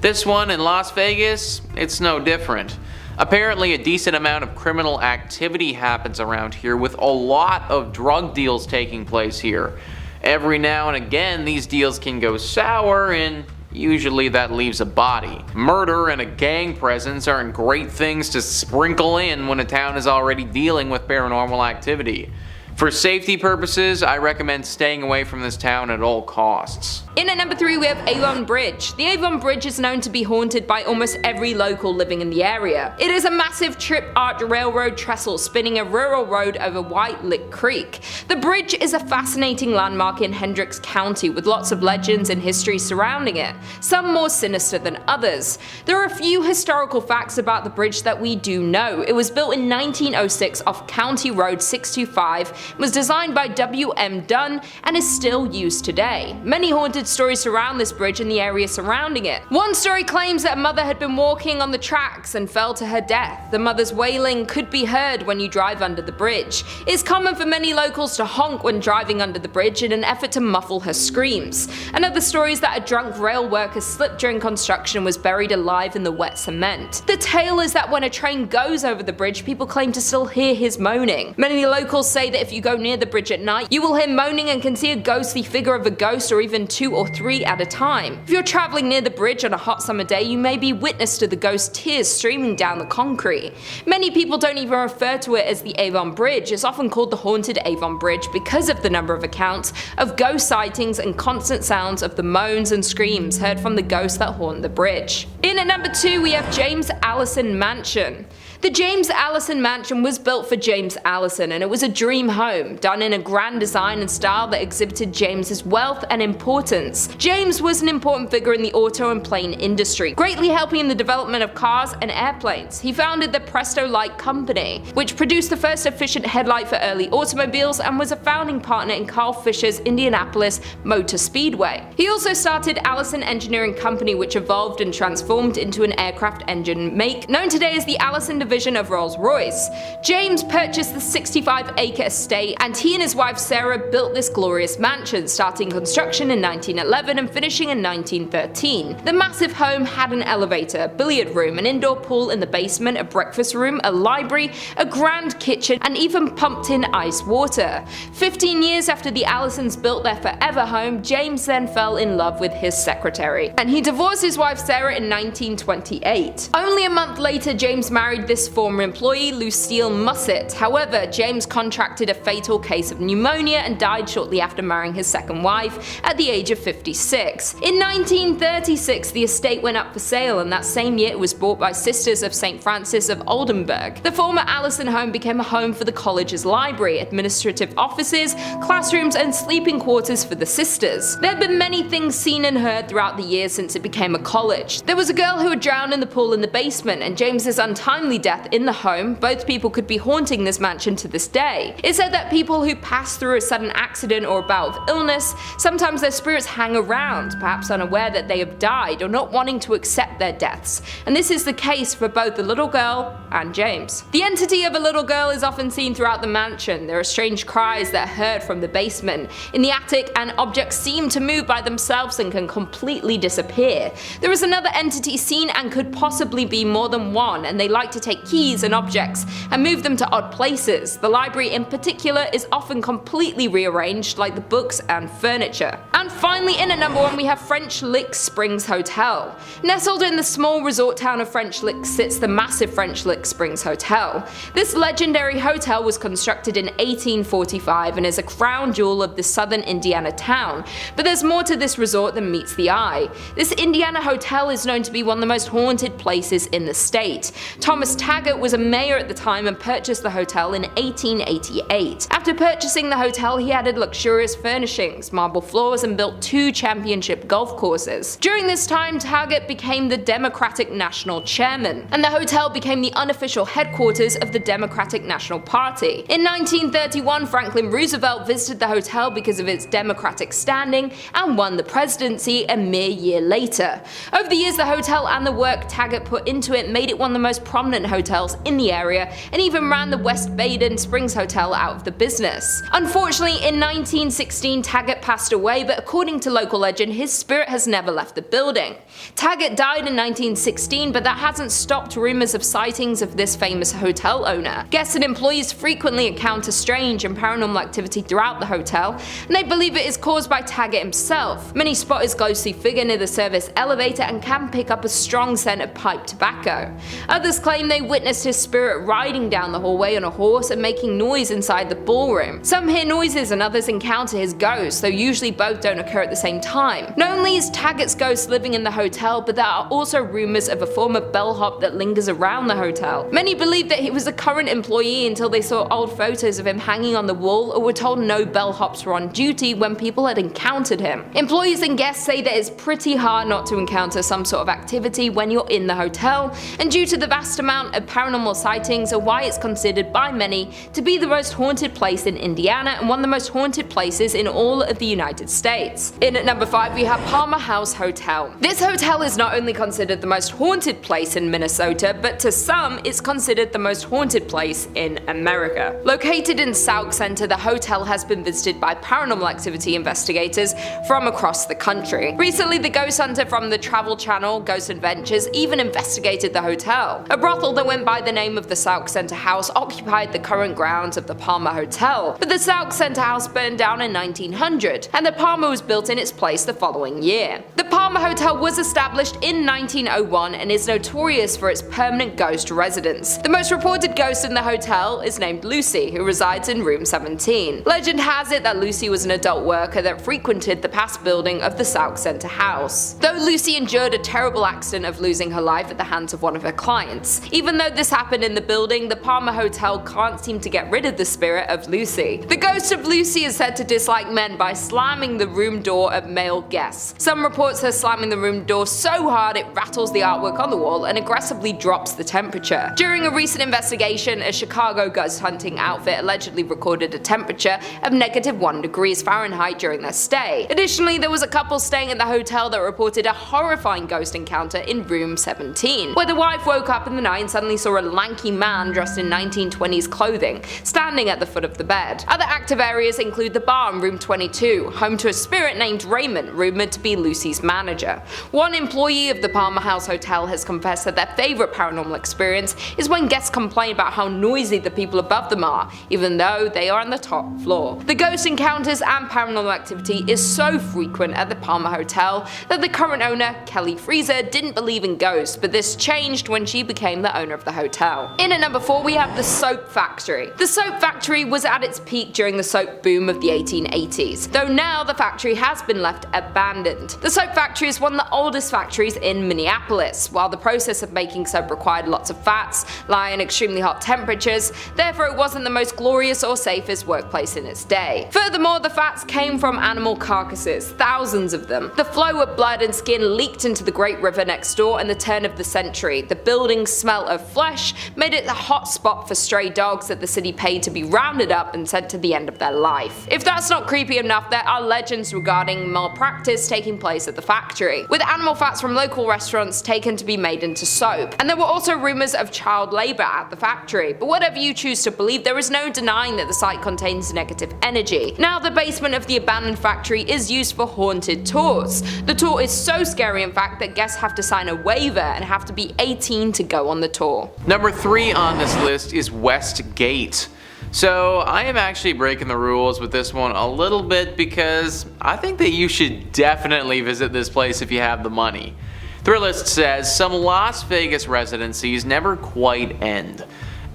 Speaker 1: This one in Las Vegas, it's no different. Apparently a decent amount of criminal activity happens around here, with a lot of drug deals taking place here. Every now and again, these deals can go sour, and usually that leaves a body. Murder and a gang presence aren't great things to sprinkle in when a town is already dealing with paranormal activity. For safety purposes, I recommend staying away from this town at all costs.
Speaker 2: In at number 3 we have Avon Bridge. The Avon Bridge is known to be haunted by almost every local living in the area. It is a massive trip-arched railroad trestle spinning a rural road over White Lick Creek. The bridge is a fascinating landmark in Hendricks County with lots of legends and history surrounding it, some more sinister than others. There are a few historical facts about the bridge that we do know. It was built in 1906 off County Road 625, was designed by W.M. Dunn, and is still used today. Many haunted stories surround this bridge and the area surrounding it. One story claims that a mother had been walking on the tracks and fell to her death. The mother's wailing could be heard when you drive under the bridge. It's common for many locals to honk when driving under the bridge in an effort to muffle her screams. Another story is that a drunk rail worker slipped during construction and was buried alive in the wet cement. The tale is that when a train goes over the bridge, people claim to still hear his moaning. Many locals say that if you go near the bridge at night, you will hear moaning and can see a ghostly figure of a ghost or even 2 2 or 3 at a time. If you're traveling near the bridge on a hot summer day, you may be witness to the ghost tears streaming down the concrete. Many people don't even refer to it as the Avon Bridge. It's often called the Haunted Avon Bridge because of the number of accounts of ghost sightings and constant sounds of the moans and screams heard from the ghosts that haunt the bridge. In at number 2 we have James Allison Mansion. The James Allison Mansion was built for James Allison, and it was a dream home, done in a grand design and style that exhibited James's wealth and importance. James was an important figure in the auto and plane industry, greatly helping in the development of cars and airplanes. He founded the Cristo Light Company, which produced the first efficient headlight for early automobiles, and was a founding partner in Carl Fisher's Indianapolis Motor Speedway. He also started Allison Engineering Company, which evolved and transformed into an aircraft engine make known today as the Allison division of Rolls-Royce. James purchased the 65-acre estate, and he and his wife Sarah built this glorious mansion, starting construction in 1911 and finishing in 1913. The massive home had an elevator, billiard room, an indoor pool in the basement, a breakfast room, a library, a grand kitchen, and even pumped-in ice water. 15 years after the Allisons built their forever home, James then fell in love with his secretary, and he divorced his wife Sarah in 1928. Only a month later, James married this former employee, Lucille Musset. However, James contracted a fatal case of pneumonia and died shortly after marrying his second wife at the age of 56. In 1936, the estate went up for sale, and that same year it was bought by Sisters of St. Francis of Oldenburg. The former Allison home became a home for the college's library, administrative offices, classrooms, and sleeping quarters for the sisters. There have been many things seen and heard throughout the years since it became a college. There was a girl who had drowned in the pool in the basement, and James's untimely death in the home. Both people could be haunting this mansion to this day. It's said that people who pass through a sudden accident or a bout of illness, sometimes their spirits hang around, perhaps unaware that they have died or not wanting to accept their deaths, and this is the case for both the little girl and James. The entity of a little girl is often seen throughout the mansion. There are strange cries that are heard from the basement, in the attic, and objects seem to move by themselves and can completely disappear. There is another entity seen and could possibly be more than one, and they like to take keys and objects and move them to odd places. The library in particular is often completely rearranged, like the books and furniture. And finally, in at number 1 we have French Lick Springs Hotel. Nestled in the small resort town of French Lick sits the massive French Lick Springs Hotel. This legendary hotel was constructed in 1845 and is a crown jewel of the southern Indiana town, but there's more to this resort than meets the eye. This Indiana hotel is known to be one of the most haunted places in the state. Thomas Taggart was a mayor at the time and purchased the hotel in 1888. After purchasing the hotel, he added luxurious furnishings, marble floors, and built 2 championship golf courses. During this time, Taggart became the Democratic National Chairman, and the hotel became the unofficial headquarters of the Democratic National Party. In 1931, Franklin Roosevelt visited the hotel because of its Democratic standing and won the presidency a mere year later. Over the years, the hotel and the work Taggart put into it made it one of the most prominent hotels in the area, and even ran the West Baden Springs Hotel out of the business. Unfortunately, in 1916, Taggart passed away, but according to local legend, his spirit has never left the building. Taggart died in 1916, but that hasn't stopped rumors of sightings of this famous hotel owner. Guests and employees frequently encounter strange and paranormal activity throughout the hotel, and they believe it is caused by Taggart himself. Many spot his ghostly figure near the service elevator and can pick up a strong scent of pipe tobacco. Others claim they witnessed his spirit riding down the hallway on a horse and making noise inside the ballroom. Some hear noises and others encounter his ghost, though usually both don't occur at the same time. Not only is Taggart's ghost living in the hotel, but there are also rumors of a former bellhop that lingers around the hotel. Many believe that he was a current employee until they saw old photos of him hanging on the wall, or were told no bellhops were on duty when people had encountered him. Employees and guests say that it's pretty hard not to encounter some sort of activity when you're in the hotel, and due to the vast amount of paranormal sightings are why it's considered by many to be the most haunted place in Indiana and one of the most haunted places in all of the United States. In at number 5 we have Palmer House Hotel. This hotel is not only considered the most haunted place in Minnesota, but to some it's considered the most haunted place in America. Located in Sauk Center, the hotel has been visited by paranormal activity investigators from across the country. Recently, the ghost hunter from the Travel Channel, Ghost Adventures, even investigated the hotel. A brothel that went by the name of the Sauk Center House occupied the current grounds of the Palmer Hotel, but the Sauk Center House burned down in 1900, and the Palmer was built built in its place the following year. The Palmer Hotel was established in 1901 and is notorious for its permanent ghost residence. The most reported ghost in the hotel is named Lucy, who resides in room 17. Legend has it that Lucy was an adult worker that frequented the past building of the South Centre House. Though Lucy endured a terrible accident of losing her life at the hands of one of her clients. Even though this happened in the building, the Palmer Hotel can't seem to get rid of the spirit of Lucy. The ghost of Lucy is said to dislike men by slamming the room door of male guests. Some reports her slamming the room door so hard it rattles the artwork on the wall and aggressively drops the temperature. During a recent investigation, a Chicago ghost hunting outfit allegedly recorded a temperature of -1 degrees Fahrenheit during their stay. Additionally, there was a couple staying at the hotel that reported a horrifying ghost encounter in room 17, where the wife woke up in the night and suddenly saw a lanky man dressed in 1920s clothing standing at the foot of the bed. Other active areas include the bar in room 22, home to a spirit named Raymond, rumored to be Lucy's manager. One employee of the Palmer House Hotel has confessed that their favorite paranormal experience is when guests complain about how noisy the people above them are, even though they are on the top floor. The ghost encounters and paranormal activity is so frequent at the Palmer Hotel that the current owner, Kelly Freezer, didn't believe in ghosts, but this changed when she became the owner of the hotel. In at number 4 we have the soap factory. The soap factory was at its peak during the soap boom of the 1880s, though now the factory has been left abandoned. The soap factory is one of the oldest factories in Minneapolis. While the process of making soap required lots of fats, lie in extremely hot temperatures, therefore it wasn't the most glorious or safest workplace in its day. Furthermore, the fats came from animal carcasses, thousands of them. The flow of blood and skin leaked into the Great River next door in the turn of the century. The building's smell of flesh made it a hot spot for stray dogs that the city paid to be rounded up and sent to the end of their life. If that's not creepy enough, there are legends regarding malpractice taking place at the factory, with animal fats from local restaurants taken to be made into soap. And there were also rumors of child labor at the factory, but whatever you choose to believe, there is no denying that the site contains negative energy. Now the basement of the abandoned factory is used for haunted tours. The tour is so scary in fact that guests have to sign a waiver and have to be 18 to go on the tour.
Speaker 1: Number 3 on this list is West Gate. So I am actually breaking the rules with this one a little bit because I think that you should definitely visit this place if you have the money. Thrillist says some Las Vegas residencies never quite end.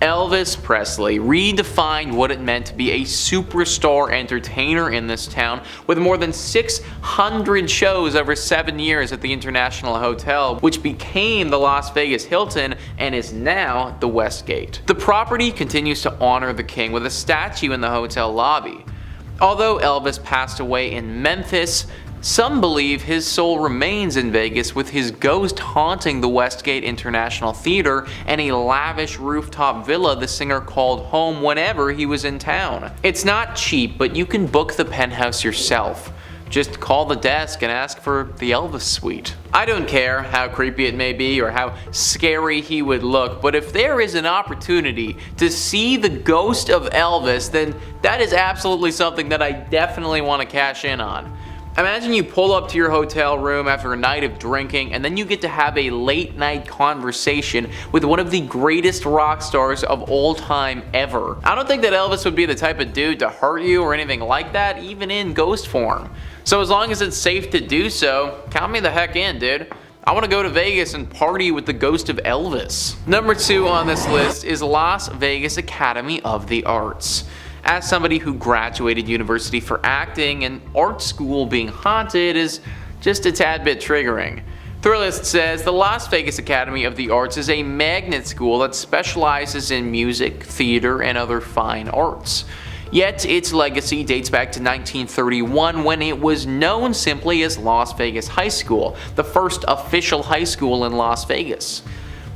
Speaker 1: Elvis Presley redefined what it meant to be a superstar entertainer in this town with more than 600 shows over 7 years at the International Hotel, which became the Las Vegas Hilton and is now the Westgate. The property continues to honor the king with a statue in the hotel lobby. Although Elvis passed away in Memphis, some believe his soul remains in Vegas with his ghost haunting the Westgate International Theater and a lavish rooftop villa the singer called home whenever he was in town. It's not cheap, but you can book the penthouse yourself. Just call the desk and ask for the Elvis suite. I don't care how creepy it may be or how scary he would look, but if there is an opportunity to see the ghost of Elvis, then that is absolutely something that I definitely want to cash in on. Imagine you pull up to your hotel room after a night of drinking and then you get to have a late night conversation with one of the greatest rock stars of all time ever. I don't think that Elvis would be the type of dude to hurt you or anything like that, even in ghost form. So as long as it's safe to do so, count me the heck in, dude. I want to go to Vegas and party with the ghost of Elvis. Number 2 on this list is Las Vegas Academy of the Arts. As somebody who graduated university for acting, and art school being haunted is just a tad bit triggering. Thrillist says the Las Vegas Academy of the Arts is a magnet school that specializes in music, theater, and other fine arts. Yet its legacy dates back to 1931 when it was known simply as Las Vegas High School, the first official high school in Las Vegas.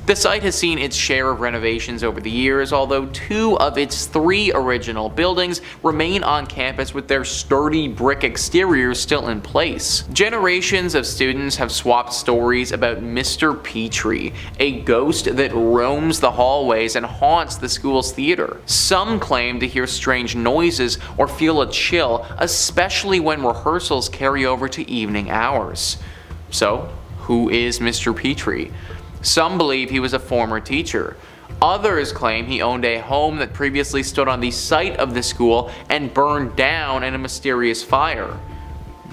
Speaker 1: The site has seen its share of renovations over the years, although 2 of its 3 original buildings remain on campus with their sturdy brick exteriors still in place. Generations of students have swapped stories about Mr. Petrie, a ghost that roams the hallways and haunts the school's theater. Some claim to hear strange noises or feel a chill, especially when rehearsals carry over to evening hours. So, who is Mr. Petrie? Some believe he was a former teacher. Others claim he owned a home that previously stood on the site of the school and burned down in a mysterious fire.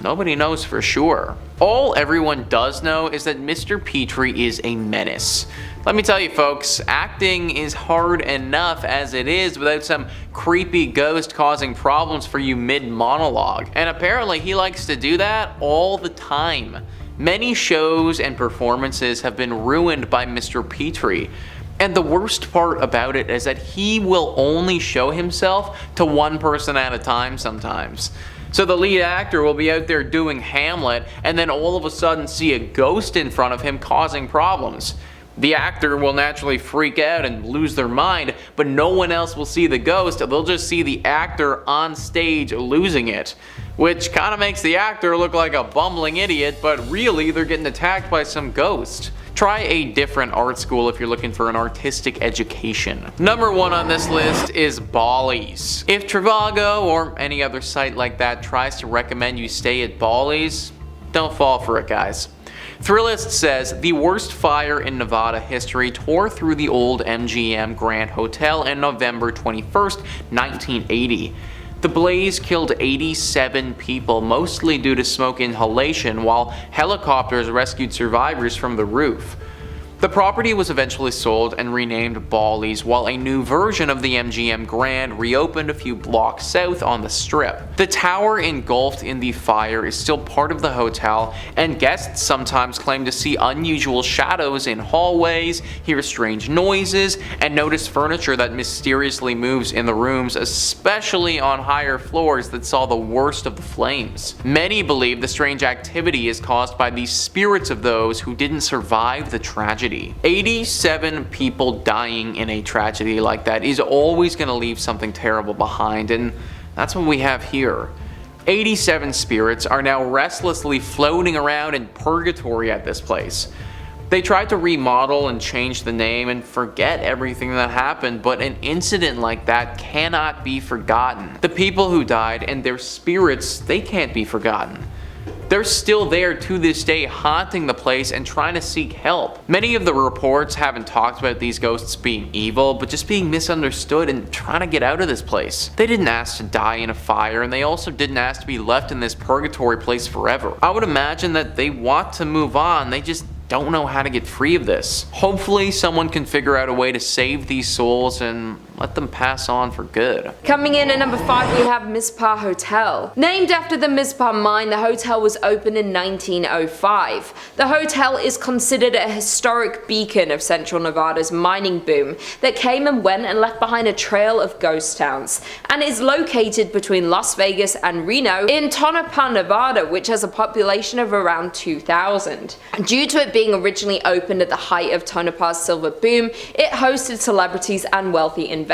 Speaker 1: nobody knows for sure. All everyone does know is that Mr. Ptoi is a menace. Let me tell you folks, acting is hard enough as it is without some creepy ghost causing problems for you mid-monologue. And apparently he likes to do that all the time. Many shows and performances have been ruined by Mr. Ptoi. And the worst part about it is that he will only show himself to one person at a time sometimes. So the lead actor will be out there doing Hamlet and then all of a sudden see a ghost in front of him causing problems. The actor will naturally freak out and lose their mind, but no one else will see the ghost, they'll just see the actor on stage losing it. Which kinda makes the actor look like a bumbling idiot, but really they're getting attacked by some ghost. Try a different art school if you're looking for an artistic education. Number 1 on this list is Bally's. If Trivago or any other site like that tries to recommend you stay at Bally's, don't fall for it, guys. Thrillist says the worst fire in Nevada history tore through the old MGM Grand Hotel on November 21st, 1980. The blaze killed 87 people, mostly due to smoke inhalation, while helicopters rescued survivors from the roof. The property was eventually sold and renamed Bally's, while a new version of the MGM Grand reopened a few blocks south on the Strip. The tower engulfed in the fire is still part of the hotel, and guests sometimes claim to see unusual shadows in hallways, hear strange noises, and notice furniture that mysteriously moves in the rooms, especially on higher floors that saw the worst of the flames. Many believe the strange activity is caused by the spirits of those who didn't survive the tragedy. 87 people dying in a tragedy like that is always going to leave something terrible behind, and that's what we have here. 87 spirits are now restlessly floating around in purgatory at this place. They tried to remodel and change the name and forget everything that happened, but an incident like that cannot be forgotten. The people who died and their spirits, they can't be forgotten. They're still there to this day, haunting the place and trying to seek help. Many of the reports haven't talked about these ghosts being evil, but just being misunderstood and trying to get out of this place. They didn't ask to die in a fire, and they also didn't ask to be left in this purgatory place forever. I would imagine that they want to move on, they just don't know how to get free of this. Hopefully someone can figure out a way to save these souls and let them pass on for good.
Speaker 2: Coming in at number 5 we have Mizpah Hotel. Named after the Mizpah mine, the hotel was opened in 1905. The hotel is considered a historic beacon of central Nevada's mining boom that came and went and left behind a trail of ghost towns, and is located between Las Vegas and Reno in Tonopah, Nevada, which has a population of around 2,000. Due to it being originally opened at the height of Tonopah's silver boom, it hosted celebrities and wealthy investors.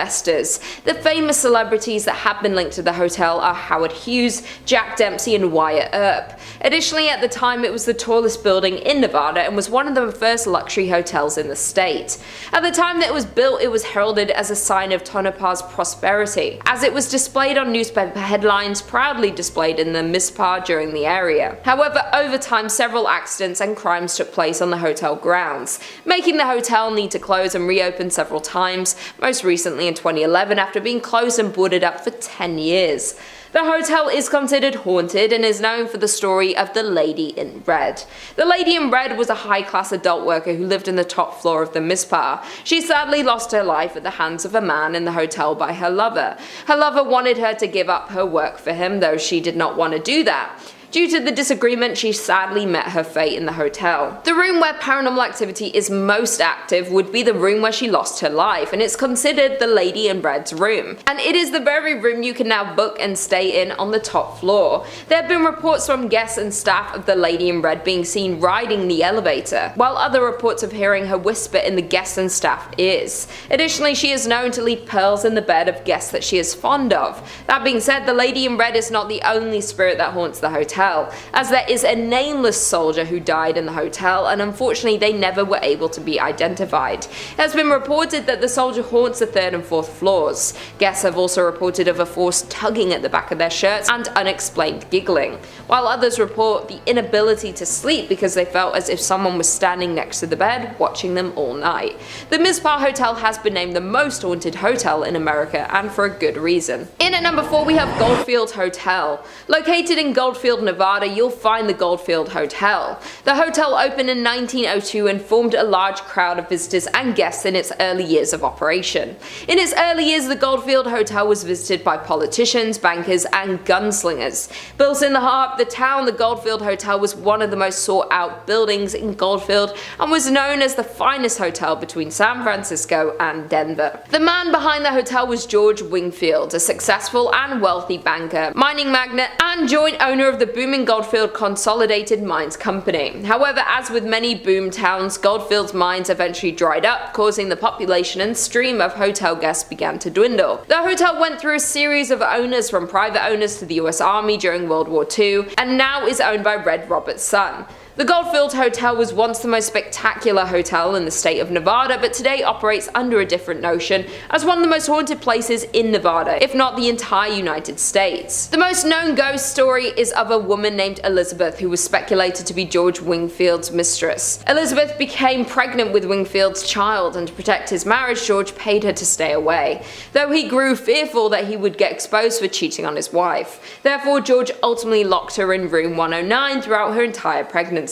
Speaker 2: The famous celebrities that have been linked to the hotel are Howard Hughes, Jack Dempsey, and Wyatt Earp. Additionally, at the time it was the tallest building in Nevada and was one of the first luxury hotels in the state. At the time that it was built, it was heralded as a sign of Tonopah's prosperity, as it was displayed on newspaper headlines, proudly displayed in the Mizpah during the area. However, over time several accidents and crimes took place on the hotel grounds, making the hotel need to close and reopen several times, most recently in 2011 after being closed and boarded up for 10 years. The hotel is considered haunted and is known for the story of the Lady in Red. The Lady in Red was a high-class adult worker who lived in the top floor of the Mizpah. She sadly lost her life at the hands of a man in the hotel by her lover. Her lover wanted her to give up her work for him, though she did not want to do that. Due to the disagreement, she sadly met her fate in the hotel. The room where paranormal activity is most active would be the room where she lost her life, and it's considered the Lady in Red's room. And it is the very room you can now book and stay in on the top floor. There have been reports from guests and staff of the Lady in Red being seen riding the elevator, while other reports of hearing her whisper in the guests and staff ears. Additionally, she is known to leave pearls in the bed of guests that she is fond of. That being said, the Lady in Red is not the only spirit that haunts the hotel, as there is a nameless soldier who died in the hotel, and unfortunately they never were able to be identified. It has been reported that the soldier haunts the 3rd and 4th floors. Guests have also reported of a force tugging at the back of their shirts and unexplained giggling, while others report the inability to sleep because they felt as if someone was standing next to the bed watching them all night. The Mizpah Hotel has been named the most haunted hotel in America, and for a good reason. In at number 4 we have Goldfield Hotel. Located in Goldfield, Nevada, you'll find the Goldfield Hotel. The hotel opened in 1902 and formed a large crowd of visitors and guests in its early years of operation. In its early years, the Goldfield Hotel was visited by politicians, bankers, and gunslingers. Built in the heart of the town, the Goldfield Hotel was one of the most sought-out buildings in Goldfield and was known as the finest hotel between San Francisco and Denver. The man behind the hotel was George Wingfield, a successful and wealthy banker, mining magnate, and joint owner of the booming Goldfield Consolidated Mines Company. However, as with many boom towns, Goldfield's mines eventually dried up, causing the population and stream of hotel guests began to dwindle. The hotel went through a series of owners, from private owners to the US Army during World War II, and now is owned by Red Roberts' son. The Goldfield Hotel was once the most spectacular hotel in the state of Nevada, but today operates under a different notion as one of the most haunted places in Nevada, if not the entire United States. The most known ghost story is of a woman named Elizabeth, who was speculated to be George Wingfield's mistress. Elizabeth became pregnant with Wingfield's child, and to protect his marriage, George paid her to stay away, though he grew fearful that he would get exposed for cheating on his wife. Therefore, George ultimately locked her in room 109 throughout her entire pregnancy.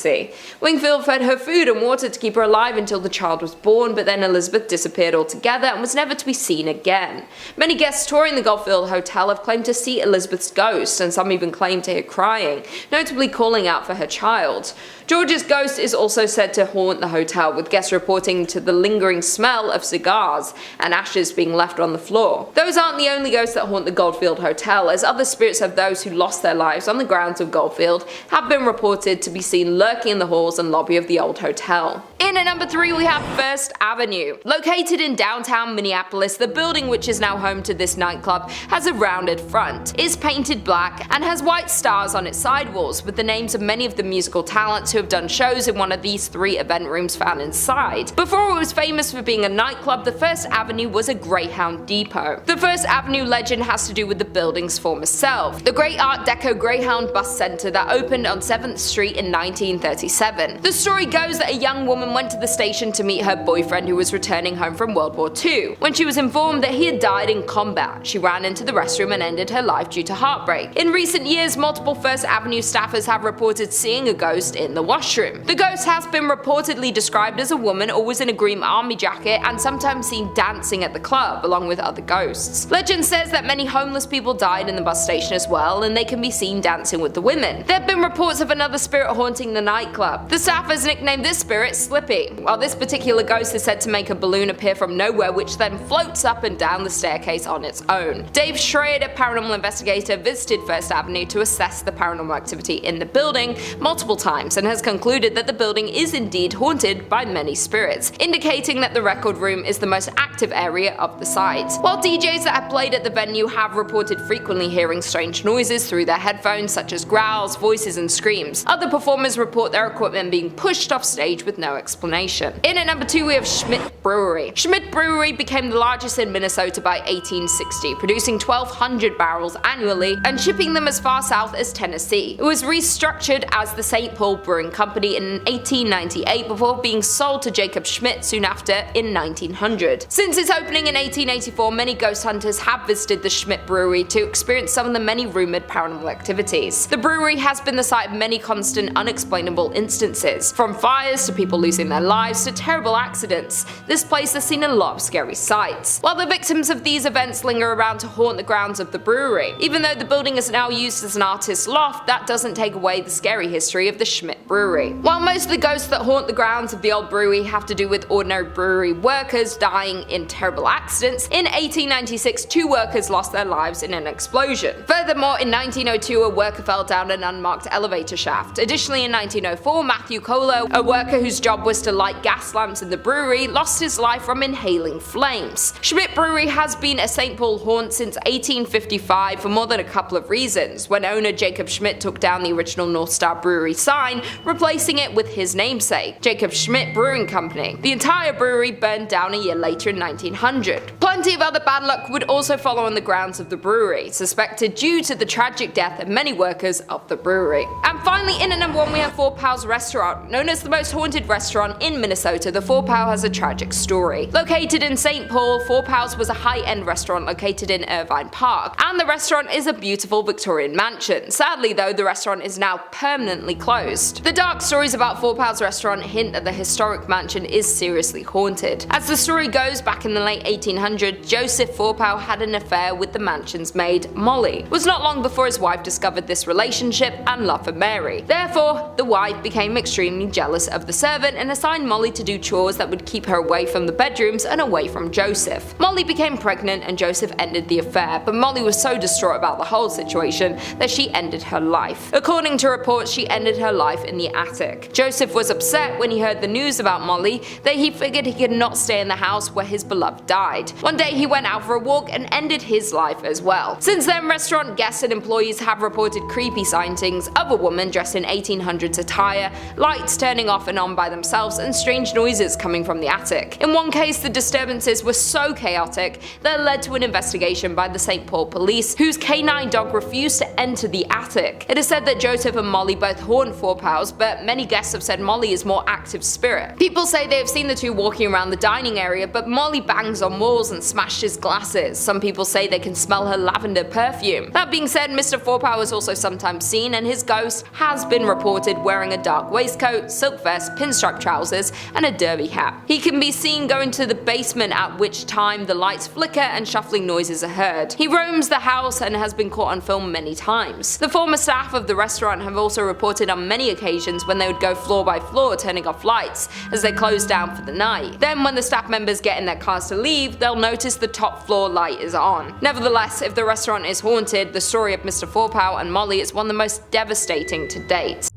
Speaker 2: Wingfield fed her food and water to keep her alive until the child was born, but then Elizabeth disappeared altogether and was never to be seen again. Many guests touring the Goldfield Hotel have claimed to see Elizabeth's ghost, and some even claim to hear crying, notably calling out for her child. George's ghost is also said to haunt the hotel, with guests reporting to the lingering smell of cigars and ashes being left on the floor. Those aren't the only ghosts that haunt the Goldfield Hotel, as other spirits of those who lost their lives on the grounds of Goldfield have been reported to be seen lurking in the halls and lobby of the old hotel. In at number 3 we have First Avenue. Located in downtown Minneapolis, the building, which is now home to this nightclub, has a rounded front, is painted black, and has white stars on its sidewalls with the names of many of the musical talents who have done shows in one of these 3 event rooms found inside. Before it was famous for being a nightclub, the First Avenue was a Greyhound depot. The First Avenue legend has to do with the building's former self, the great Art Deco Greyhound bus center that opened on 7th Street in 1937. The story goes that a young woman went to the station to meet her boyfriend, who was returning home from World War II. When she was informed that he had died in combat, she ran into the restroom and ended her life due to heartbreak. In recent years, multiple First Avenue staffers have reported seeing a ghost in the washroom. The ghost has been reportedly described as a woman, always in a green army jacket, and sometimes seen dancing at the club along with other ghosts. Legend says that many homeless people died in the bus station as well, and they can be seen dancing with the women. There have been reports of another spirit haunting the nightclub. The staffers nicknamed this spirit Slippy, while this particular ghost is said to make a balloon appear from nowhere, which then floats up and down the staircase on its own. Dave Schrader, paranormal investigator, visited First Avenue to assess the paranormal activity in the building multiple times, and has concluded that the building is indeed haunted by many spirits, indicating that the record room is the most active area of the site. While DJs that have played at the venue have reported frequently hearing strange noises through their headphones, such as growls, voices, and screams, other performers report their equipment being pushed off stage with no explanation. In at number 2 we have Schmidt Brewery. Schmidt Brewery became the largest in Minnesota by 1860, producing 1,200 barrels annually and shipping them as far south as Tennessee. It was restructured as the St. Paul Brewing Company in 1898 before being sold to Jacob Schmidt soon after in 1900. Since its opening in 1884, many ghost hunters have visited the Schmidt Brewery to experience some of the many rumored paranormal activities. The brewery has been the site of many constant unexplainable instances, from fires to people losing their lives to terrible accidents. This place has seen a lot of scary sights. While the victims of these events linger around to haunt the grounds of the brewery, even though the building is now used as an artist's loft, that doesn't take away the scary history of the Schmidt Brewery. While most of the ghosts that haunt the grounds of the old brewery have to do with ordinary brewery workers dying in terrible accidents, in 1896 2 workers lost their lives in an explosion. Furthermore, in 1902 a worker fell down an unmarked elevator shaft. Additionally, in 1904 Matthew Colo, a worker whose job was to light gas lamps in the brewery, lost his life from inhaling flames. Schmidt Brewery has been a St. Paul haunt since 1855 for more than a couple of reasons, when owner Jacob Schmidt took down the original North Star Brewery sign, replacing it with his namesake, Jacob Schmidt Brewing Company. The entire brewery burned down a year later in 1900. Plenty of other bad luck would also follow on the grounds of the brewery, suspected due to the tragic death of many workers of the brewery. And finally, in at number 1 we have Four Pals Restaurant. Known as the most haunted restaurant restaurant in Minnesota, the Four Pow has a tragic story. Located in St. Paul, Four Pow's was a high-end restaurant located in Irvine Park, and the restaurant is a beautiful Victorian mansion. Sadly though, the restaurant is now permanently closed. The dark stories about Four Pow's restaurant hint that the historic mansion is seriously haunted. As the story goes, back in the late 1800s, Joseph Four Pow had an affair with the mansion's maid, Molly. It was not long before his wife discovered this relationship and love for Mary. Therefore, the wife became extremely jealous of the servant and assigned Molly to do chores that would keep her away from the bedrooms and away from Joseph. Molly became pregnant and Joseph ended the affair, but Molly was so distraught about the whole situation that she ended her life. According to reports, she ended her life in the attic. Joseph was upset when he heard the news about Molly that he figured he could not stay in the house where his beloved died. One day he went out for a walk and ended his life as well. Since then, restaurant guests and employees have reported creepy sightings of a woman dressed in 1800s attire, lights turning off and on by themselves, and strange noises coming from the attic. In one case, the disturbances were so chaotic that led to an investigation by the St. Paul police, whose canine dog refused to enter the attic. It is said that Joseph and Molly both haunt Four Pow's, but many guests have said Molly is more active spirit. People say they have seen the two walking around the dining area, but Molly bangs on walls and smashes glasses. Some people say they can smell her lavender perfume. That being said, Mr. Four Pow is also sometimes seen, and his ghost has been reported wearing a dark waistcoat, silk vest, pinstripe trousers, and a derby hat. He can be seen going to the basement, at which time the lights flicker and shuffling noises are heard. He roams the house and has been caught on film many times. The former staff of the restaurant have also reported on many occasions when they would go floor by floor turning off lights as they close down for the night. Then when the staff members get in their cars to leave, they'll notice the top floor light is on. Nevertheless, if the restaurant is haunted, the story of Mr. Four Pow and Molly is one of the most devastating to date.